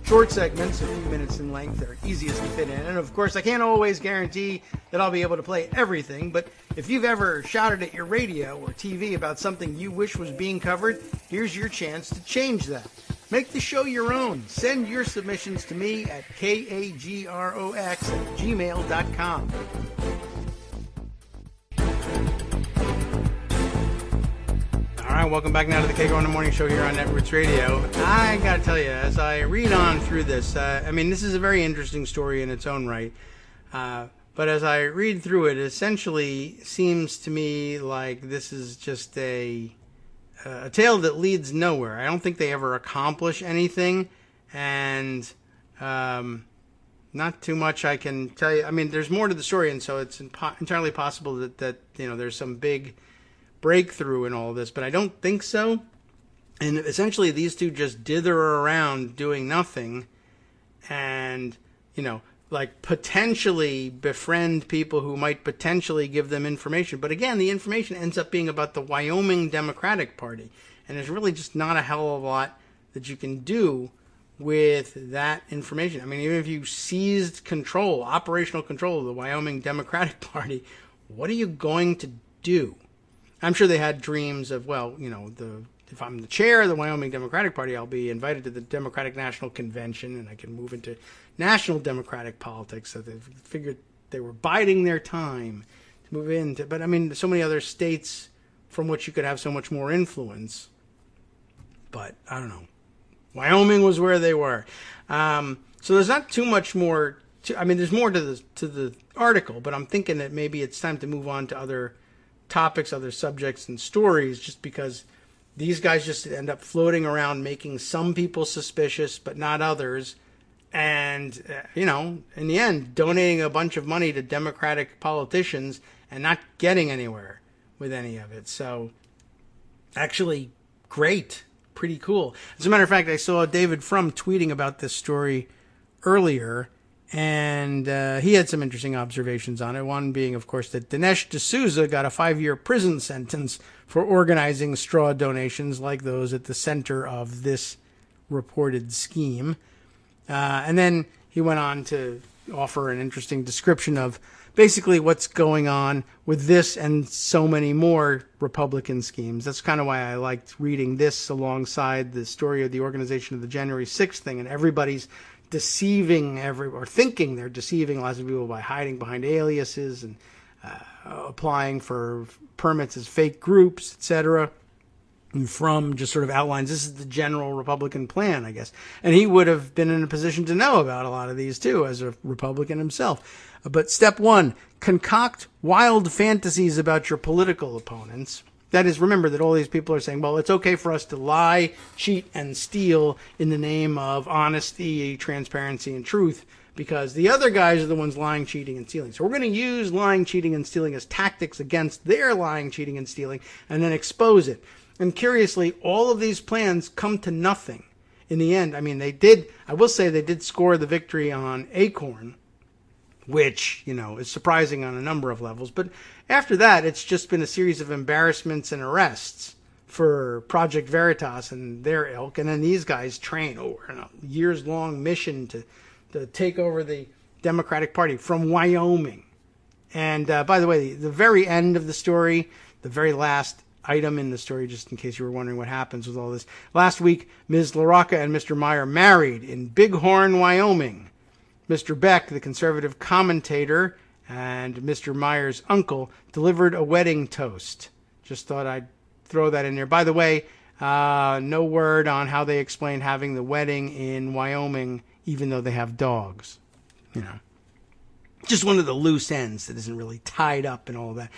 Short segments, a few minutes in length, are easiest to fit in. And of course, I can't always guarantee that I'll be able to play everything, but if you've ever shouted at your radio or TV about something you wish was being covered, here's your chance to change that. Make the show your own. Send your submissions to me at kgrox@gmail.com. All right, welcome back now to the Kagro in the Morning Show here on Netroots Radio. I got to tell you, as I read on through this, this is a very interesting story in its own right. But as I read through it, it essentially seems to me like this is just a tale that leads nowhere. I don't think they ever accomplish anything, and not too much I can tell you. I mean, there's more to the story, and so it's entirely possible that there's some big breakthrough in all this, but I don't think so. And essentially, these two just dither around doing nothing, and potentially befriend people who might potentially give them information. But again, the information ends up being about the Wyoming Democratic Party, and there's really just not a hell of a lot that you can do with that information. I mean, even if you seized operational control of the Wyoming Democratic Party, what are you going to do? I'm sure they had dreams of, if I'm the chair of the Wyoming Democratic Party, I'll be invited to the Democratic National Convention and I can move into national Democratic politics. So they figured they were biding their time to move into. But I mean, so many other states from which you could have so much more influence. But I don't know. Wyoming was where they were. So there's not too much more. There's more to the article, but I'm thinking that maybe it's time to move on to other topics, other subjects and stories, just because these guys just end up floating around making some people suspicious but not others, and in the end donating a bunch of money to Democratic politicians and not getting anywhere with any of it. So actually great, pretty cool. As a matter of fact, I saw David Frum tweeting about this story earlier, and he had some interesting observations on it. One being, of course, that Dinesh D'Souza got a 5-year prison sentence for organizing straw donations like those at the center of this reported scheme. And then he went on to offer an interesting description of basically what's going on with this and so many more Republican schemes. That's kind of why I liked reading this alongside the story of the organization of the January 6th thing, and everybody's deceiving or thinking they're deceiving lots of people by hiding behind aliases and applying for permits as fake groups, etc. And Frum just sort of outlines this is the general Republican plan, I guess. And he would have been in a position to know about a lot of these too, as a Republican himself. But step 1, concoct wild fantasies about your political opponents. That is, remember that all these people are saying, well, it's okay for us to lie, cheat, and steal in the name of honesty, transparency, and truth, because the other guys are the ones lying, cheating, and stealing. So we're going to use lying, cheating, and stealing as tactics against their lying, cheating, and stealing, and then expose it. And curiously, all of these plans come to nothing in the end. I mean, they did score the victory on Acorn, which, is surprising on a number of levels. But after that, it's just been a series of embarrassments and arrests for Project Veritas and their ilk. And then these guys train over a years-long mission to take over the Democratic Party from Wyoming. And by the way, the very end of the story, the very last item in the story, just in case you were wondering what happens with all this. Last week, Ms. LaRocca and Mr. Meyer married in Bighorn, Wyoming. Mr. Beck, the conservative commentator, and Mr. Meyer's uncle delivered a wedding toast. Just thought I'd throw that in there. By the way, no word on how they explain having the wedding in Wyoming, even though they have dogs. You know, just one of the loose ends that isn't really tied up in all of that.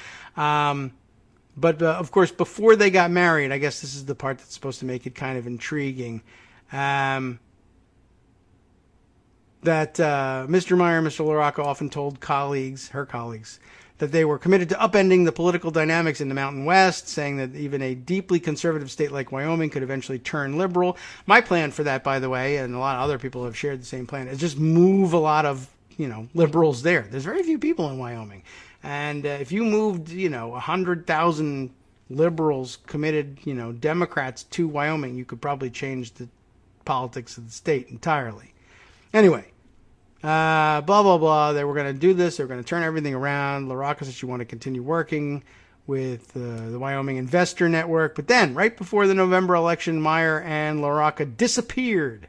But of course, before they got married, I guess this is the part that's supposed to make it kind of intriguing. That Mr. Meyer and Mr. LaRocca often told her colleagues, that they were committed to upending the political dynamics in the Mountain West, saying that even a deeply conservative state like Wyoming could eventually turn liberal. My plan for that, by the way, and a lot of other people have shared the same plan, is just move a lot of, liberals there. There's very few people in Wyoming. And if you moved, 100,000 liberals, committed, Democrats to Wyoming, you could probably change the politics of the state entirely. Anyway, blah, blah, blah. They were going to do this. They were going to turn everything around. LaRocca said she wanted to continue working with the Wyoming Investor Network. But then, right before the November election, Meyer and LaRocca disappeared.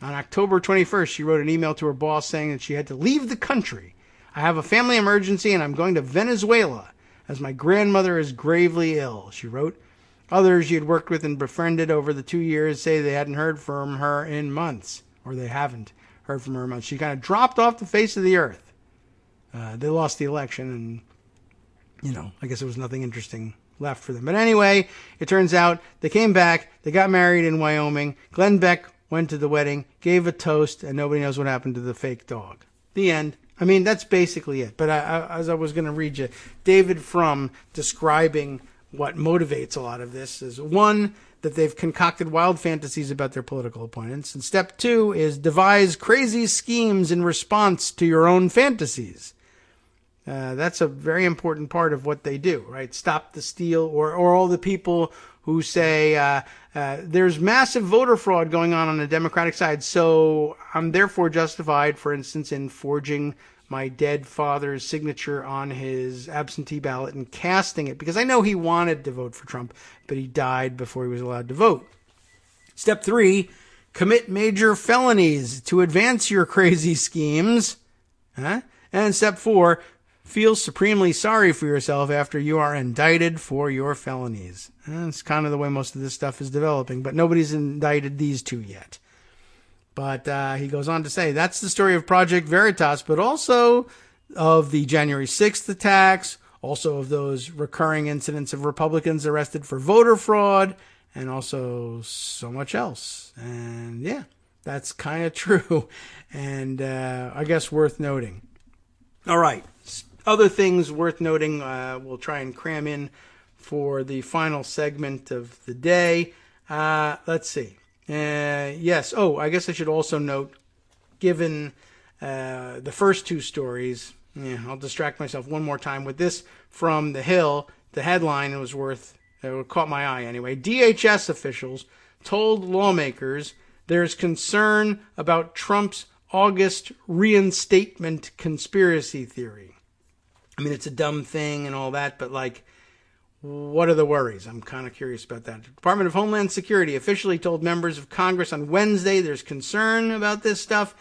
On October 21st, she wrote an email to her boss saying that she had to leave the country. I have a family emergency and I'm going to Venezuela as my grandmother is gravely ill, she wrote. Others she had worked with and befriended over the 2 years say they hadn't heard from her in months. Or they haven't heard from her much. She kind of dropped off the face of the earth. They lost the election, and, I guess there was nothing interesting left for them. But anyway, it turns out they came back, they got married in Wyoming. Glenn Beck went to the wedding, gave a toast, and nobody knows what happened to the fake dog. The end. I mean, that's basically it. But as I was going to read you, David Frum describing what motivates a lot of this is, one, that they've concocted wild fantasies about their political opponents. And step 2 is devise crazy schemes in response to your own fantasies. That's a very important part of what they do, right? Stop the steal, or all the people who say there's massive voter fraud going on the Democratic side, so I'm therefore justified, for instance, in forging my dead father's signature on his absentee ballot and casting it, because I know he wanted to vote for Trump, but he died before he was allowed to vote. Step 3, commit major felonies to advance your crazy schemes. And step 4, feel supremely sorry for yourself after you are indicted for your felonies. That's kind of the way most of this stuff is developing, but nobody's indicted these two yet. But he goes on to say, that's the story of Project Veritas, but also of the January 6th attacks, also of those recurring incidents of Republicans arrested for voter fraud, and also so much else. And yeah, that's kind of true, and I guess worth noting. All right, other things worth noting we'll try and cram in for the final segment of the day. Let's see. Yes. Oh, I guess I should also note, given the first two stories, I'll distract myself one more time with this from The Hill. The headline it caught my eye anyway. DHS officials told lawmakers there's concern about Trump's August reinstatement conspiracy theory. I mean, it's a dumb thing and all that, but what are the worries? I'm kind of curious about that. The Department of Homeland Security officially told members of Congress on Wednesday there's concern about this stuff.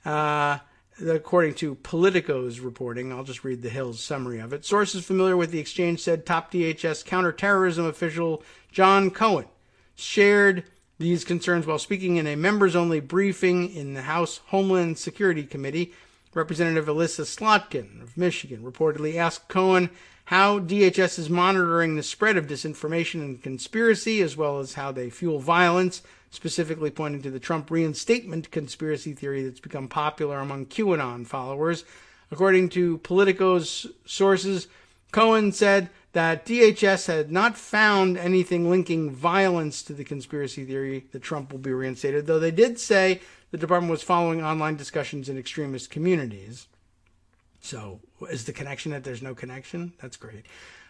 According to Politico's reporting, I'll just read the Hill's summary of it. Sources familiar with the exchange said top DHS counterterrorism official John Cohen shared these concerns while speaking in a members-only briefing in the House Homeland Security Committee. Representative Alyssa Slotkin of Michigan reportedly asked Cohen how DHS is monitoring the spread of disinformation and conspiracy, as well as how they fuel violence, specifically pointing to the Trump reinstatement conspiracy theory that's become popular among QAnon followers. According to Politico's sources, Cohen said that DHS had not found anything linking violence to the conspiracy theory that Trump will be reinstated, though they did say the department was following online discussions in extremist communities. So is the connection that there's no connection? That's great.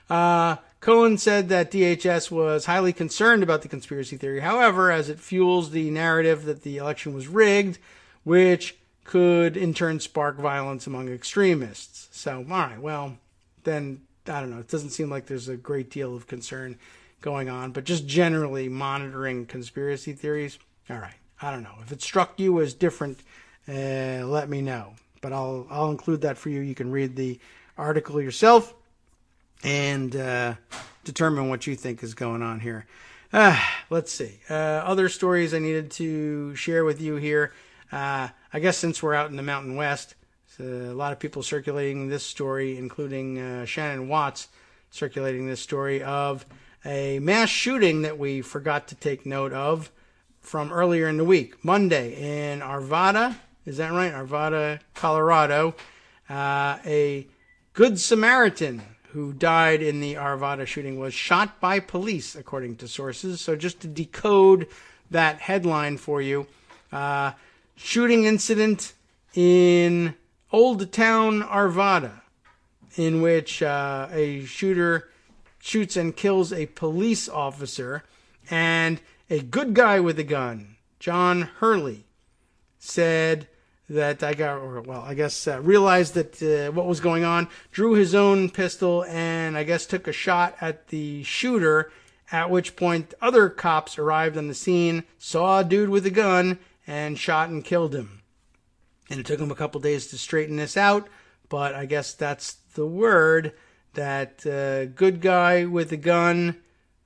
Cohen said that DHS was highly concerned about the conspiracy theory. However, as it fuels the narrative that the election was rigged, which could in turn spark violence among extremists. So, all right, well, then I don't know. It doesn't seem like there's a great deal of concern going on, but just generally monitoring conspiracy theories. All right. I don't know. If it struck you as different, let me know. But I'll include that for you. You can read the article yourself and determine what you think is going on here. Let's see. Other stories I needed to share with you here. I guess since we're out in the Mountain West, a lot of people circulating this story, including Shannon Watts circulating this story of a mass shooting that we forgot to take note of from earlier in the week. Monday in Arvada, is that right? Arvada, Colorado. A Good Samaritan who died in the Arvada shooting was shot by police, according to sources. So just to decode that headline for you, shooting incident in Old Town Arvada, in which a shooter shoots and kills a police officer, and a good guy with a gun, John Hurley, said that realized that what was going on, drew his own pistol, and I guess took a shot at the shooter, at which point other cops arrived on the scene, saw a dude with a gun, and shot and killed him. And it took him a couple days to straighten this out, but I guess that's the word, that good guy with a gun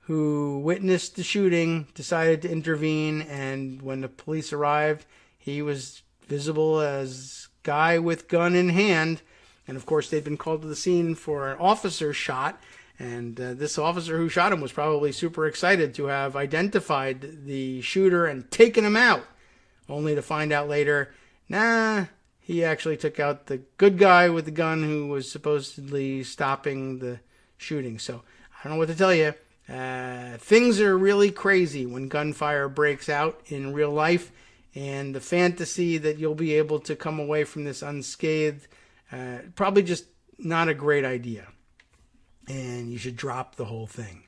who witnessed the shooting decided to intervene, and when the police arrived, he was visible as guy with gun in hand. And of course, they'd been called to the scene for an officer shot, and this officer who shot him was probably super excited to have identified the shooter and taken him out, only to find out later, he actually took out the good guy with the gun who was supposedly stopping the shooting. So I don't know what to tell you. Things are really crazy when gunfire breaks out in real life, and the fantasy that you'll be able to come away from this unscathed, probably just not a great idea. And you should drop the whole thing.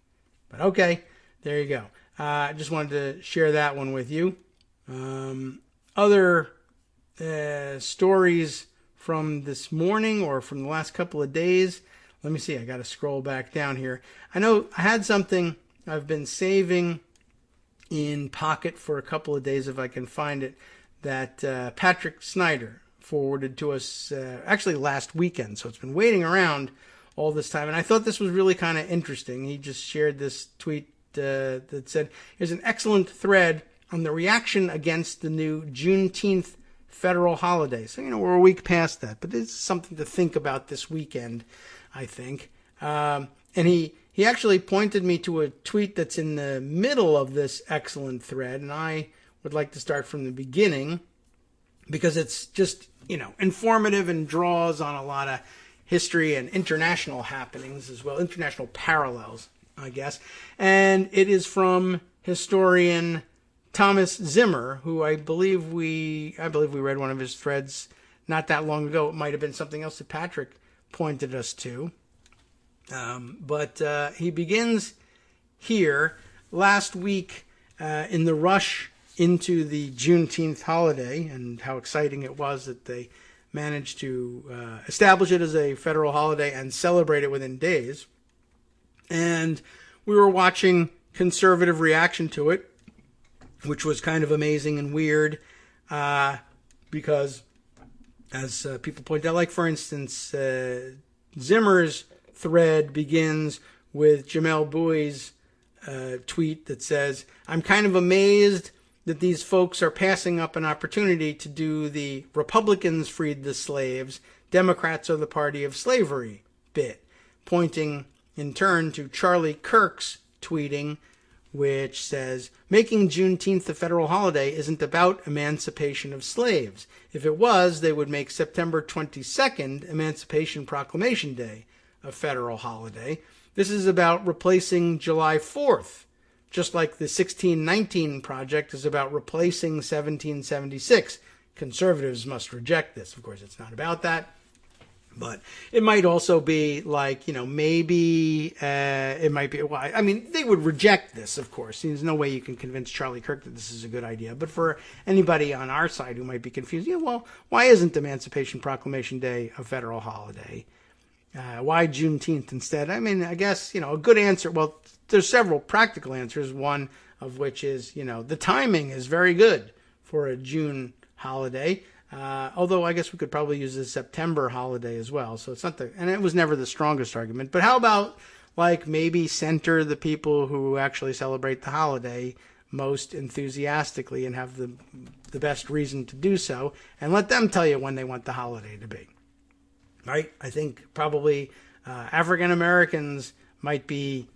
But okay, there you go. I just wanted to share that one with you. Other stories from this morning or from the last couple of days. Let me see. I got to scroll back down here. I know I had something I've been saving in pocket for a couple of days if I can find it, that Patrick Snyder forwarded to us actually last weekend. So it's been waiting around all this time. And I thought this was really kind of interesting. He just shared this tweet that said, here's an excellent thread on the reaction against the new Juneteenth federal holiday. So, we're a week past that, but it's something to think about this weekend, I think. And he actually pointed me to a tweet that's in the middle of this excellent thread, and I would like to start from the beginning because it's just, informative and draws on a lot of history and international happenings as well, international parallels, I guess. And it is from historian Thomas Zimmer, who I believe we read one of his threads not that long ago. It might have been something else that Patrick pointed us to. But he begins here. Last week, in the rush into the Juneteenth holiday, and how exciting it was that they managed to establish it as a federal holiday and celebrate it within days. And we were watching conservative reaction to it, which was kind of amazing and weird, because, as people point out, like, for instance, Zimmer's thread begins with Jamel Bouie's tweet that says, I'm kind of amazed that these folks are passing up an opportunity to do the Republicans freed the slaves, Democrats are the party of slavery bit, pointing in turn to Charlie Kirk's tweeting, which says, making Juneteenth a federal holiday isn't about emancipation of slaves. If it was, they would make September 22nd, Emancipation Proclamation Day, a federal holiday. This is about replacing July 4th, just like the 1619 Project is about replacing 1776. Conservatives must reject this. Of course, it's not about that. But it might also be like, maybe it might be, well, I mean, they would reject this, of course. There's no way you can convince Charlie Kirk that this is a good idea. But for anybody on our side who might be confused, well, why isn't Emancipation Proclamation Day a federal holiday? Why Juneteenth instead? I mean, I guess, a good answer. Well, there's several practical answers, one of which is, the timing is very good for a June holiday. Although I guess we could probably use a September holiday as well. So it's not and it was never the strongest argument. But how about maybe center the people who actually celebrate the holiday most enthusiastically and have the best reason to do so, and let them tell you when they want the holiday to be. Right? I think probably African Americans might be,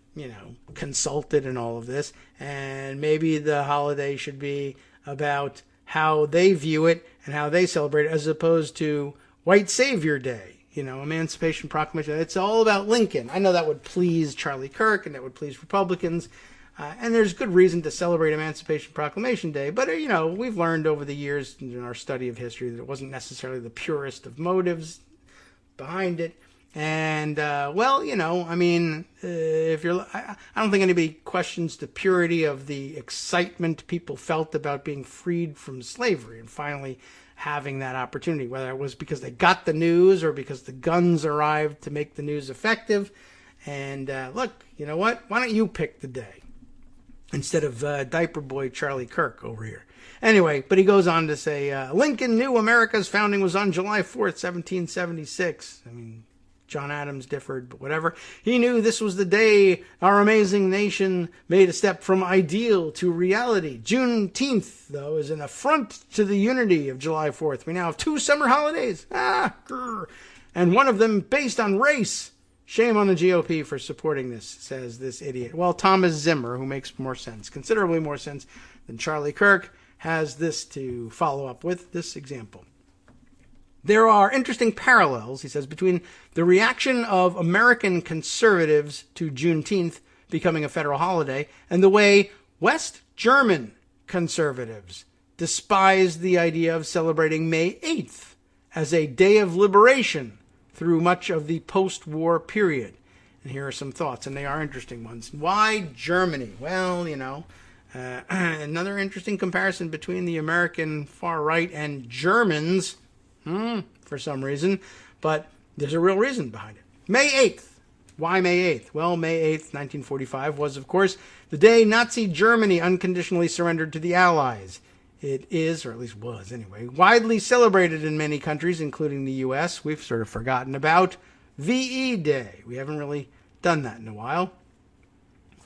consulted in all of this, and maybe the holiday should be about how they view it and how they celebrate it, as opposed to White Savior Day, Emancipation Proclamation. It's all about Lincoln. I know that would please Charlie Kirk and that would please Republicans. And there's good reason to celebrate Emancipation Proclamation Day. But, we've learned over the years in our study of history that it wasn't necessarily the purest of motives behind it. And, I don't think anybody questions the purity of the excitement people felt about being freed from slavery and finally having that opportunity, whether it was because they got the news or because the guns arrived to make the news effective. And, look, you know what? Why don't you pick the day instead of diaper boy Charlie Kirk over here? Anyway, but he goes on to say, Lincoln knew America's founding was on July 4th, 1776. I mean, John Adams differed, but whatever. He knew this was the day our amazing nation made a step from ideal to reality. Juneteenth, though, is an affront to the unity of July 4th. We now have 2 summer holidays. And one of them based on race. Shame on the GOP for supporting this, says this idiot. Well, Thomas Zimmer, who makes more sense, considerably more sense than Charlie Kirk, has this to follow up with, this example. There are interesting parallels, he says, between the reaction of American conservatives to Juneteenth becoming a federal holiday and the way West German conservatives despised the idea of celebrating May 8th as a day of liberation through much of the post-war period. And here are some thoughts, and they are interesting ones. Why Germany? Well, another interesting comparison between the American far right and Germans, for some reason, but there's a real reason behind it. May 8th. Why May 8th? Well, May 8th, 1945 was, of course, the day Nazi Germany unconditionally surrendered to the Allies. It is, or at least was anyway, widely celebrated in many countries, including the U.S. We've sort of forgotten about VE Day. We haven't really done that in a while.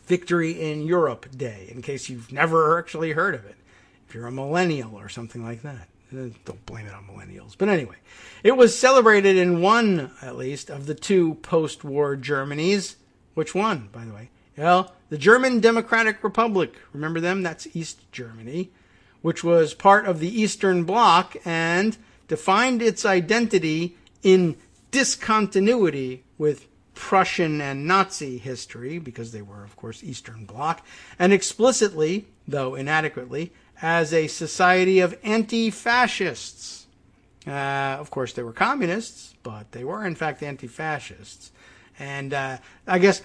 Victory in Europe Day, in case you've never actually heard of it, if you're a millennial or something like that. Don't blame it on millennials. But anyway, it was celebrated in one, at least, of the 2 post-war Germanys. Which one, by the way? Well, the German Democratic Republic. Remember them? That's East Germany, which was part of the Eastern Bloc and defined its identity in discontinuity with Prussian and Nazi history, because they were, of course, Eastern Bloc, and explicitly, though inadequately, as a society of anti-fascists. Of course, they were communists, but they were, in fact, anti-fascists. And I guess,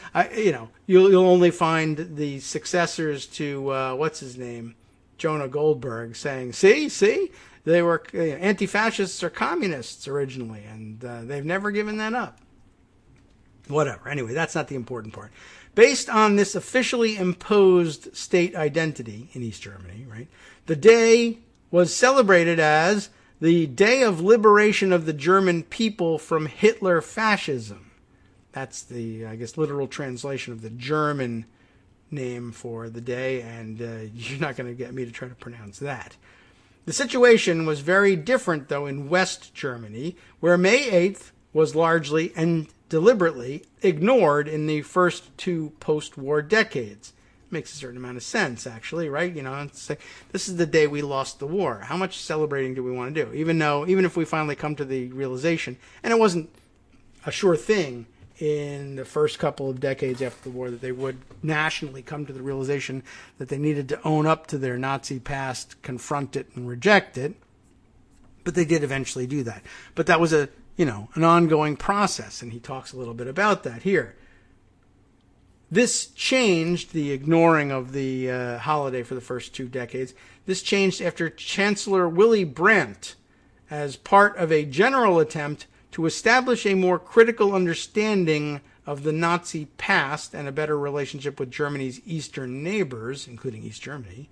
you'll only find the successors to, what's his name, Jonah Goldberg, saying, see, they were anti-fascists or communists originally, and they've never given that up. Whatever. Anyway, that's not the important part. Based on this officially imposed state identity in East Germany, right, the day was celebrated as the Day of Liberation of the German People from Hitler Fascism. That's the, I guess, literal translation of the German name for the day, and you're not going to get me to try to pronounce that. The situation was very different, though, in West Germany, where May 8th was largely and deliberately ignored in the first 2 post-war decades. Makes a certain amount of sense, actually, right? It's like, this is the day we lost the war. How much celebrating do we want to do? Even if we finally come to the realization, and it wasn't a sure thing in the first couple of decades after the war that they would nationally come to the realization that they needed to own up to their Nazi past, confront it, and reject it. But they did eventually do that. But that was an ongoing process, and he talks a little bit about that here. This changed, the ignoring of the holiday for the first 2 decades. This changed after Chancellor Willy Brandt, as part of a general attempt to establish a more critical understanding of the Nazi past and a better relationship with Germany's eastern neighbors, including East Germany,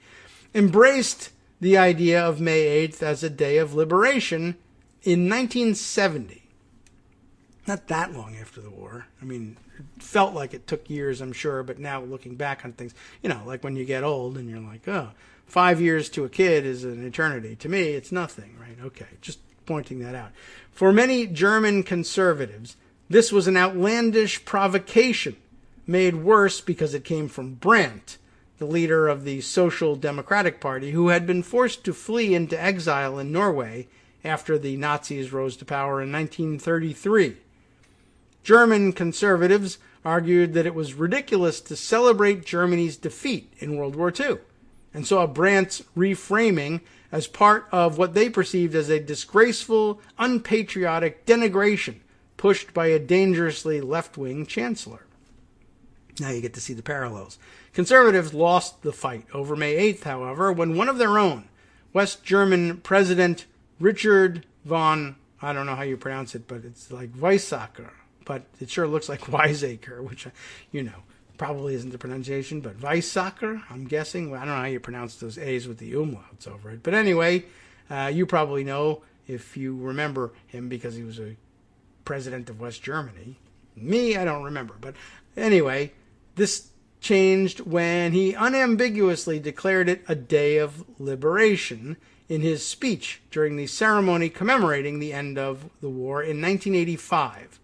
embraced the idea of May 8th as a day of liberation in 1970. Not that long after the war. I mean, it felt like it took years, I'm sure, but now looking back on things, like when you get old and you're like, 5 years to a kid is an eternity. To me, it's nothing, right? Okay, just pointing that out. For many German conservatives, this was an outlandish provocation, made worse because it came from Brandt, the leader of the Social Democratic Party, who had been forced to flee into exile in Norway after the Nazis rose to power in 1933. German conservatives argued that it was ridiculous to celebrate Germany's defeat in World War II, and saw Brandt's reframing as part of what they perceived as a disgraceful, unpatriotic denigration pushed by a dangerously left-wing chancellor. Now you get to see the parallels. Conservatives lost the fight over May 8th, however, when one of their own, West German President Richard von, I don't know how you pronounce it, but it's like Weizsäcker, but it sure looks like Wiseacre, which, probably isn't the pronunciation, but Weizsäcker, I'm guessing. Well, I don't know how you pronounce those A's with the umlauts over it. But anyway, you probably know if you remember him because he was a president of West Germany. Me, I don't remember. But anyway, this changed when he unambiguously declared it a day of liberation in his speech during the ceremony commemorating the end of the war in 1985.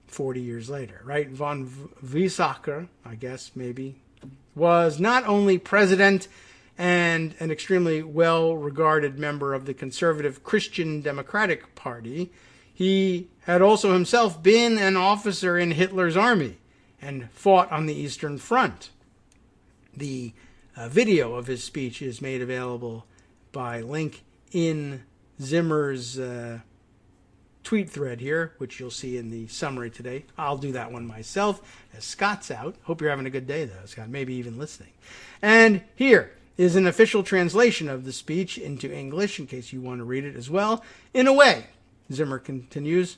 40 years later, right? Von Weizsäcker, I guess, maybe, was not only president and an extremely well-regarded member of the conservative Christian Democratic Party, he had also himself been an officer in Hitler's army and fought on the Eastern Front. The video of his speech is made available by link in Zimmer's tweet thread here, which you'll see in the summary today. I'll do that one myself as Scott's out. Hope you're having a good day, though, Scott, maybe even listening. And here is an official translation of the speech into English, in case you want to read it as well. In a way, Zimmer continues,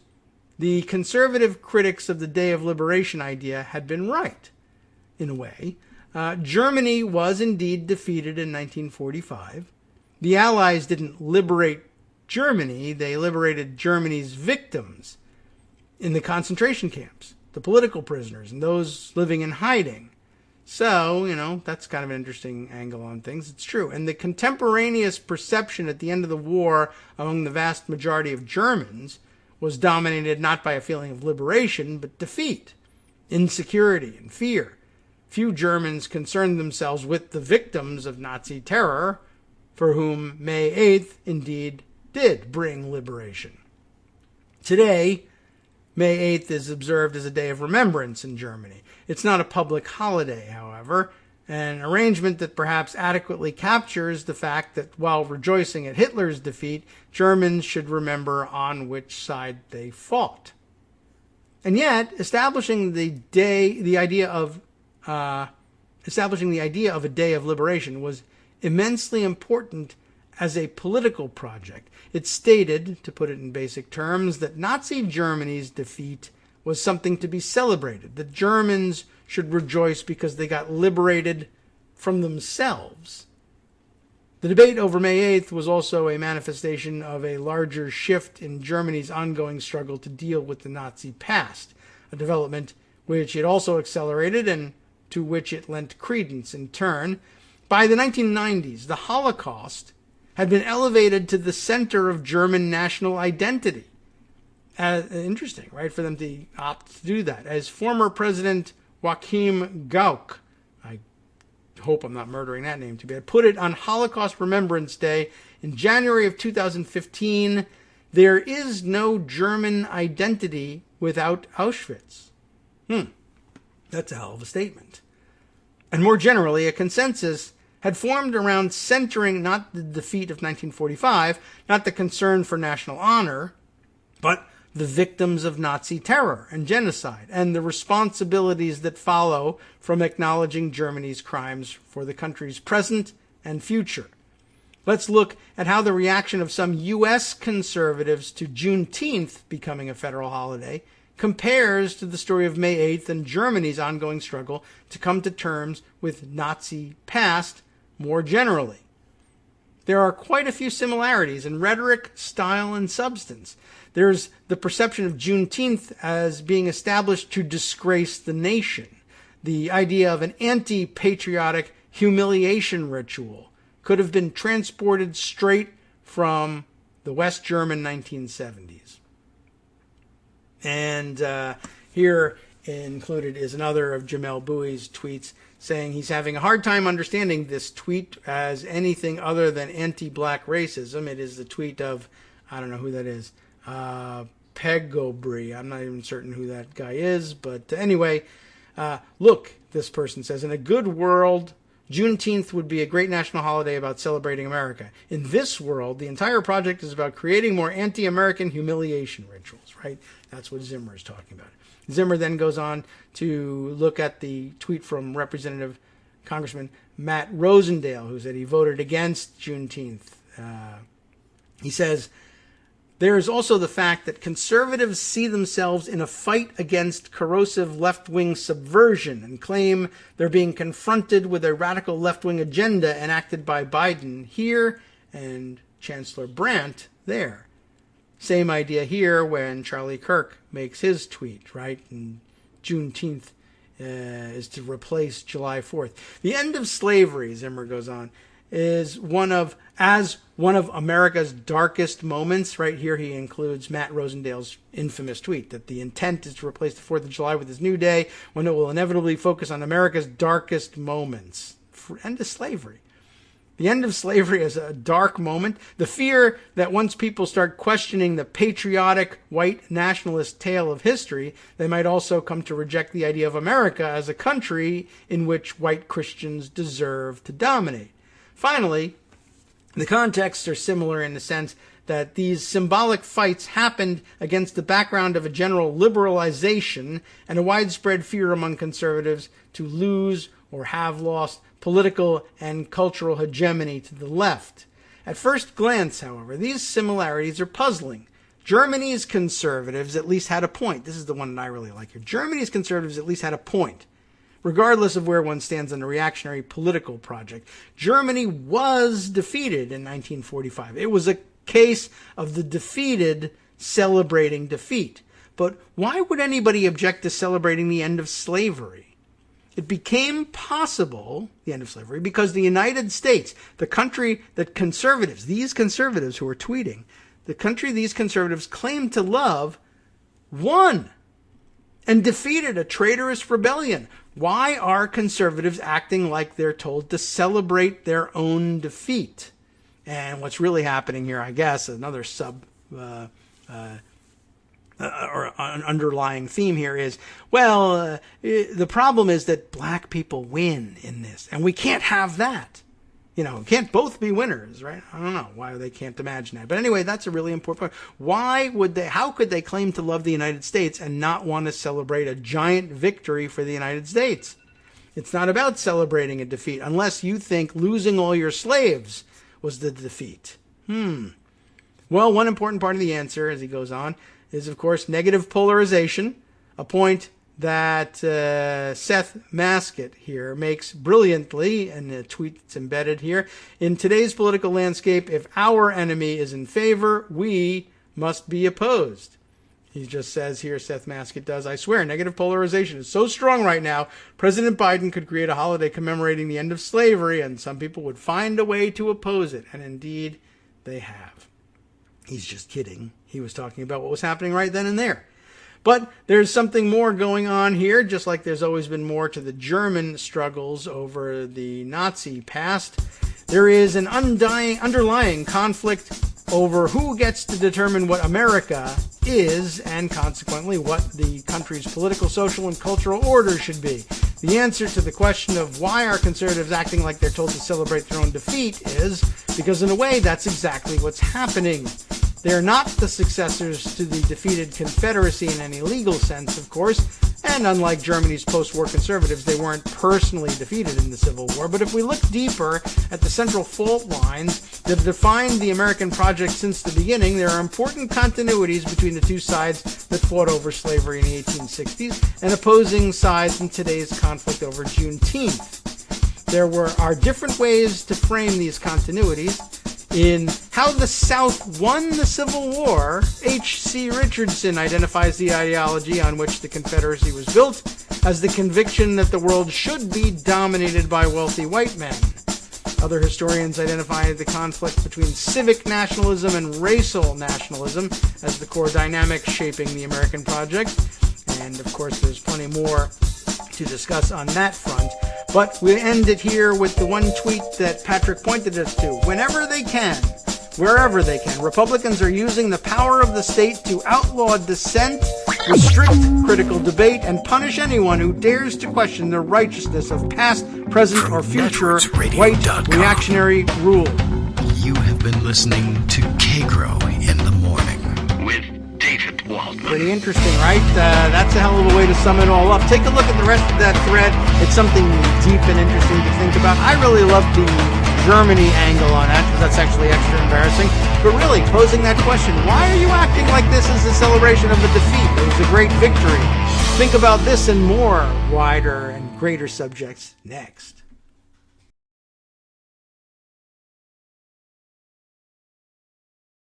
the conservative critics of the Day of Liberation idea had been right. In a way, Germany was indeed defeated in 1945. The Allies didn't liberate Germany, they liberated Germany's victims in the concentration camps, the political prisoners, and those living in hiding. So, that's kind of an interesting angle on things. It's true. And the contemporaneous perception at the end of the war among the vast majority of Germans was dominated not by a feeling of liberation, but defeat, insecurity, and fear. Few Germans concerned themselves with the victims of Nazi terror, for whom May 8th indeed did bring liberation. Today, May 8th is observed as a day of remembrance in Germany. It's not a public holiday, however, an arrangement that perhaps adequately captures the fact that while rejoicing at Hitler's defeat, Germans should remember on which side they fought. And yet, establishing the idea of a day of liberation was immensely important as a political project. It stated, to put it in basic terms, that Nazi Germany's defeat was something to be celebrated. The Germans should rejoice because they got liberated from themselves. The debate over May 8th was also a manifestation of a larger shift in Germany's ongoing struggle to deal with the Nazi past, a development which it also accelerated and to which it lent credence in turn. By the 1990s, the Holocaust had been elevated to the center of German national identity. Interesting, right, for them to opt to do that. As former President Joachim Gauck, I hope I'm not murdering that name too bad, put it on Holocaust Remembrance Day in January of 2015, there is no German identity without Auschwitz. That's a hell of a statement. And more generally, a consensus had formed around centering not the defeat of 1945, not the concern for national honor, but the victims of Nazi terror and genocide, and the responsibilities that follow from acknowledging Germany's crimes for the country's present and future. Let's look at how the reaction of some U.S. conservatives to Juneteenth becoming a federal holiday compares to the story of May 8th and Germany's ongoing struggle to come to terms with Nazi past more generally. There are quite a few similarities in rhetoric, style, and substance. There's the perception of Juneteenth as being established to disgrace the nation, the idea of an anti-patriotic humiliation ritual could have been transported straight from the West German 1970s. And here included is another of Jamel Bouie's tweets saying he's having a hard time understanding this tweet as anything other than anti-black racism. It is the tweet of, I don't know who that is, Pegobry. I'm not even certain who that guy is, but anyway, look, this person says, in a good world, Juneteenth would be a great national holiday about celebrating America. In this world, the entire project is about creating more anti-American humiliation rituals, right? That's what Zimmer is talking about. Zimmer then goes on to look at the tweet from Representative Congressman Matt Rosendale, who said he voted against Juneteenth. He says, there is also the fact that conservatives see themselves in a fight against corrosive left-wing subversion and claim they're being confronted with a radical left-wing agenda enacted by Biden here and Chancellor Brandt there. Same idea here when Charlie Kirk makes his tweet, right? And Juneteenth is to replace July 4th. The end of slavery, Zimmer goes on, is one of America's darkest moments. Right here he includes Matt Rosendale's infamous tweet that the intent is to replace the 4th of July with this new day when it will inevitably focus on America's darkest moments. End of slavery. The end of slavery is a dark moment. The fear that once people start questioning the patriotic white nationalist tale of history, they might also come to reject the idea of America as a country in which white Christians deserve to dominate. Finally, the contexts are similar in the sense that these symbolic fights happened against the background of a general liberalization and a widespread fear among conservatives to lose or have lost political and cultural hegemony to the left. At first glance, however, these similarities are puzzling. Germany's conservatives at least had a point. This is the one that I really like here. Germany's conservatives at least had a point. Regardless of where one stands on the reactionary political project, Germany was defeated in 1945. It was a case of the defeated celebrating defeat. But why would anybody object to celebrating the end of slavery? It became possible, the end of slavery, because the United States, the country that conservatives, these conservatives who are tweeting, the country these conservatives claim to love, won and defeated a traitorous rebellion. Why are conservatives acting like they're told to celebrate their own defeat? And what's really happening here, I guess, another or an underlying theme here is, well, the problem is that black people win in this, and we can't have that. You know, can't both be winners, right? I don't know why they can't imagine that. But anyway, that's a really important point. How could they claim to love the United States and not want to celebrate a giant victory for the United States? It's not about celebrating a defeat unless you think losing all your slaves was the defeat. Well, one important part of the answer, as he goes on, is, of course, negative polarization, a point that Seth Maskett here makes brilliantly in the tweet that's embedded here. In today's political landscape, if our enemy is in favor, we must be opposed. He just says here, Seth Maskett does, I swear, negative polarization is so strong right now, President Biden could create a holiday commemorating the end of slavery, and some people would find a way to oppose it. And indeed, they have. He's just kidding. He was talking about what was happening right then and there. But there's something more going on here, just like there's always been more to the German struggles over the Nazi past. There is an underlying conflict over who gets to determine what America is and consequently what the country's political, social, and cultural order should be. The answer to the question of why are conservatives acting like they're told to celebrate their own defeat is because in a way that's exactly what's happening. They're not the successors to the defeated Confederacy in any legal sense, of course, and unlike Germany's post-war conservatives, they weren't personally defeated in the Civil War. But if we look deeper at the central fault lines that have defined the American project since the beginning, there are important continuities between the two sides that fought over slavery in the 1860s and opposing sides in today's conflict over Juneteenth. There are different ways to frame these continuities. In How the South Won the Civil War, H.C. Richardson identifies the ideology on which the Confederacy was built as the conviction that the world should be dominated by wealthy white men. Other historians identify the conflict between civic nationalism and racial nationalism as the core dynamic shaping the American project. And, of course, there's plenty more to discuss on that front. But we end it here with the one tweet that Patrick pointed us to. Whenever they can, wherever they can, Republicans are using the power of the state to outlaw dissent, restrict critical debate, and punish anyone who dares to question the righteousness of past, present, or future white reactionary rule. You have been listening to Kagro in the Morning with David Waldman. Pretty interesting, right? That's a hell of a way to sum it all up. Take a look at the rest of that thread. It's something deep and interesting to think about. I really love the Germany angle on that because that's actually extra embarrassing. But really, posing that question, why are you acting like this is a celebration of a defeat? It was a great victory. Think about this and more wider and greater subjects next.